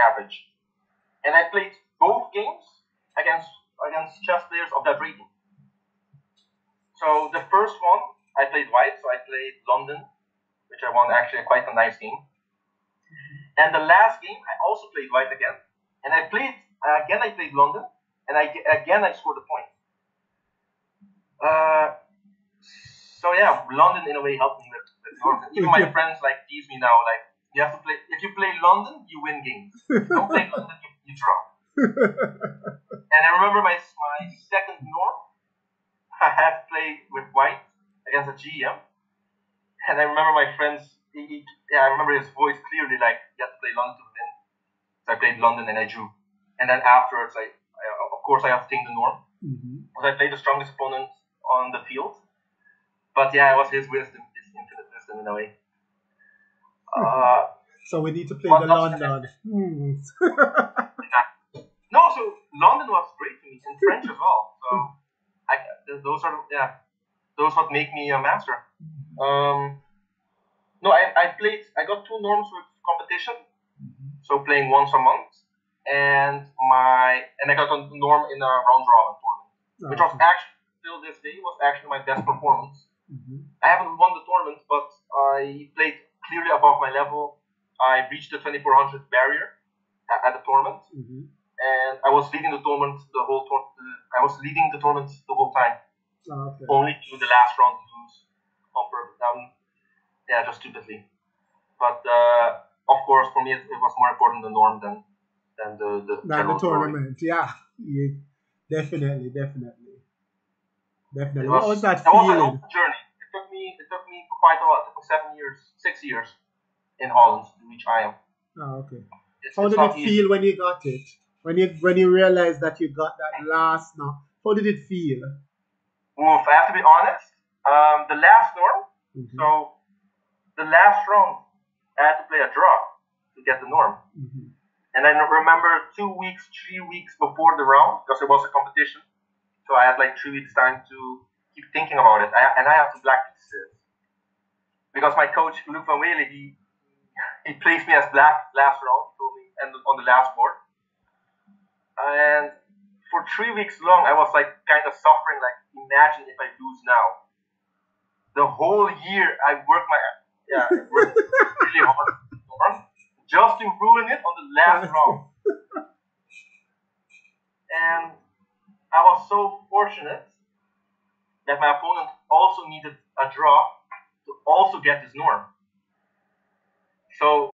average. And I played both games against chess players of that rating. So the first one, I played white, so I played London, which I won actually quite a nice game. And the last game, I also played white again, and I played London, and I scored a point. So yeah, London in a way helped me with Northern. Even my friends like tease me now, like you have to play. If you play London, you win games. If you don't play London, you draw. And I remember my second norm, I had to play with white against a GM, and I remember my friends. I remember his voice clearly, like you have to play London to win. So I played London and I drew. And then afterwards, of course I obtained the norm, because I played the strongest opponent on the field. But yeah, it was his wisdom, his infinite wisdom in a way. So we need to play the London. No, so London was great to me, and French as well. So those what make me a master. No, I got two norms with competition, so playing once a month, and I got a norm in a round robin tournament, which was actually till this day was actually my best performance. I haven't won the tournament, but I played clearly above my level. I reached the 2400 barrier at the tournament, and I was leading the tournament the whole time. Only to the last round to lose. Yeah, just stupidly. But of course, for me, it was more important the norm than the Not the general throwing. tournament. Yeah. Yeah. Definitely, definitely. It Definitely. was What was that it was an feeling? old journey. It took me quite a while. It took me 7 years, 6 years in Holland to reach IM. Oh, okay. It's How it's did it not easy. feel when you got it? When you realized that you got that last knock? How did it feel? Oof, I have to be honest. The last norm. Hmm. So the last round, I had to play a draw to get the norm. Hmm. And I remember 2 weeks, 3 weeks before the round, because it was a competition. So I had like 3 weeks time to keep thinking about it. And I have to black pieces. Because my coach, Luc van Wele, he placed me as black last round, he told me, and on the last board. And for 3 weeks long, I was like kind of suffering, like, imagine if I lose now. The whole year, I worked really hard just to ruin it on the last round. And I was so fortunate that my opponent also needed a draw to also get his norm. So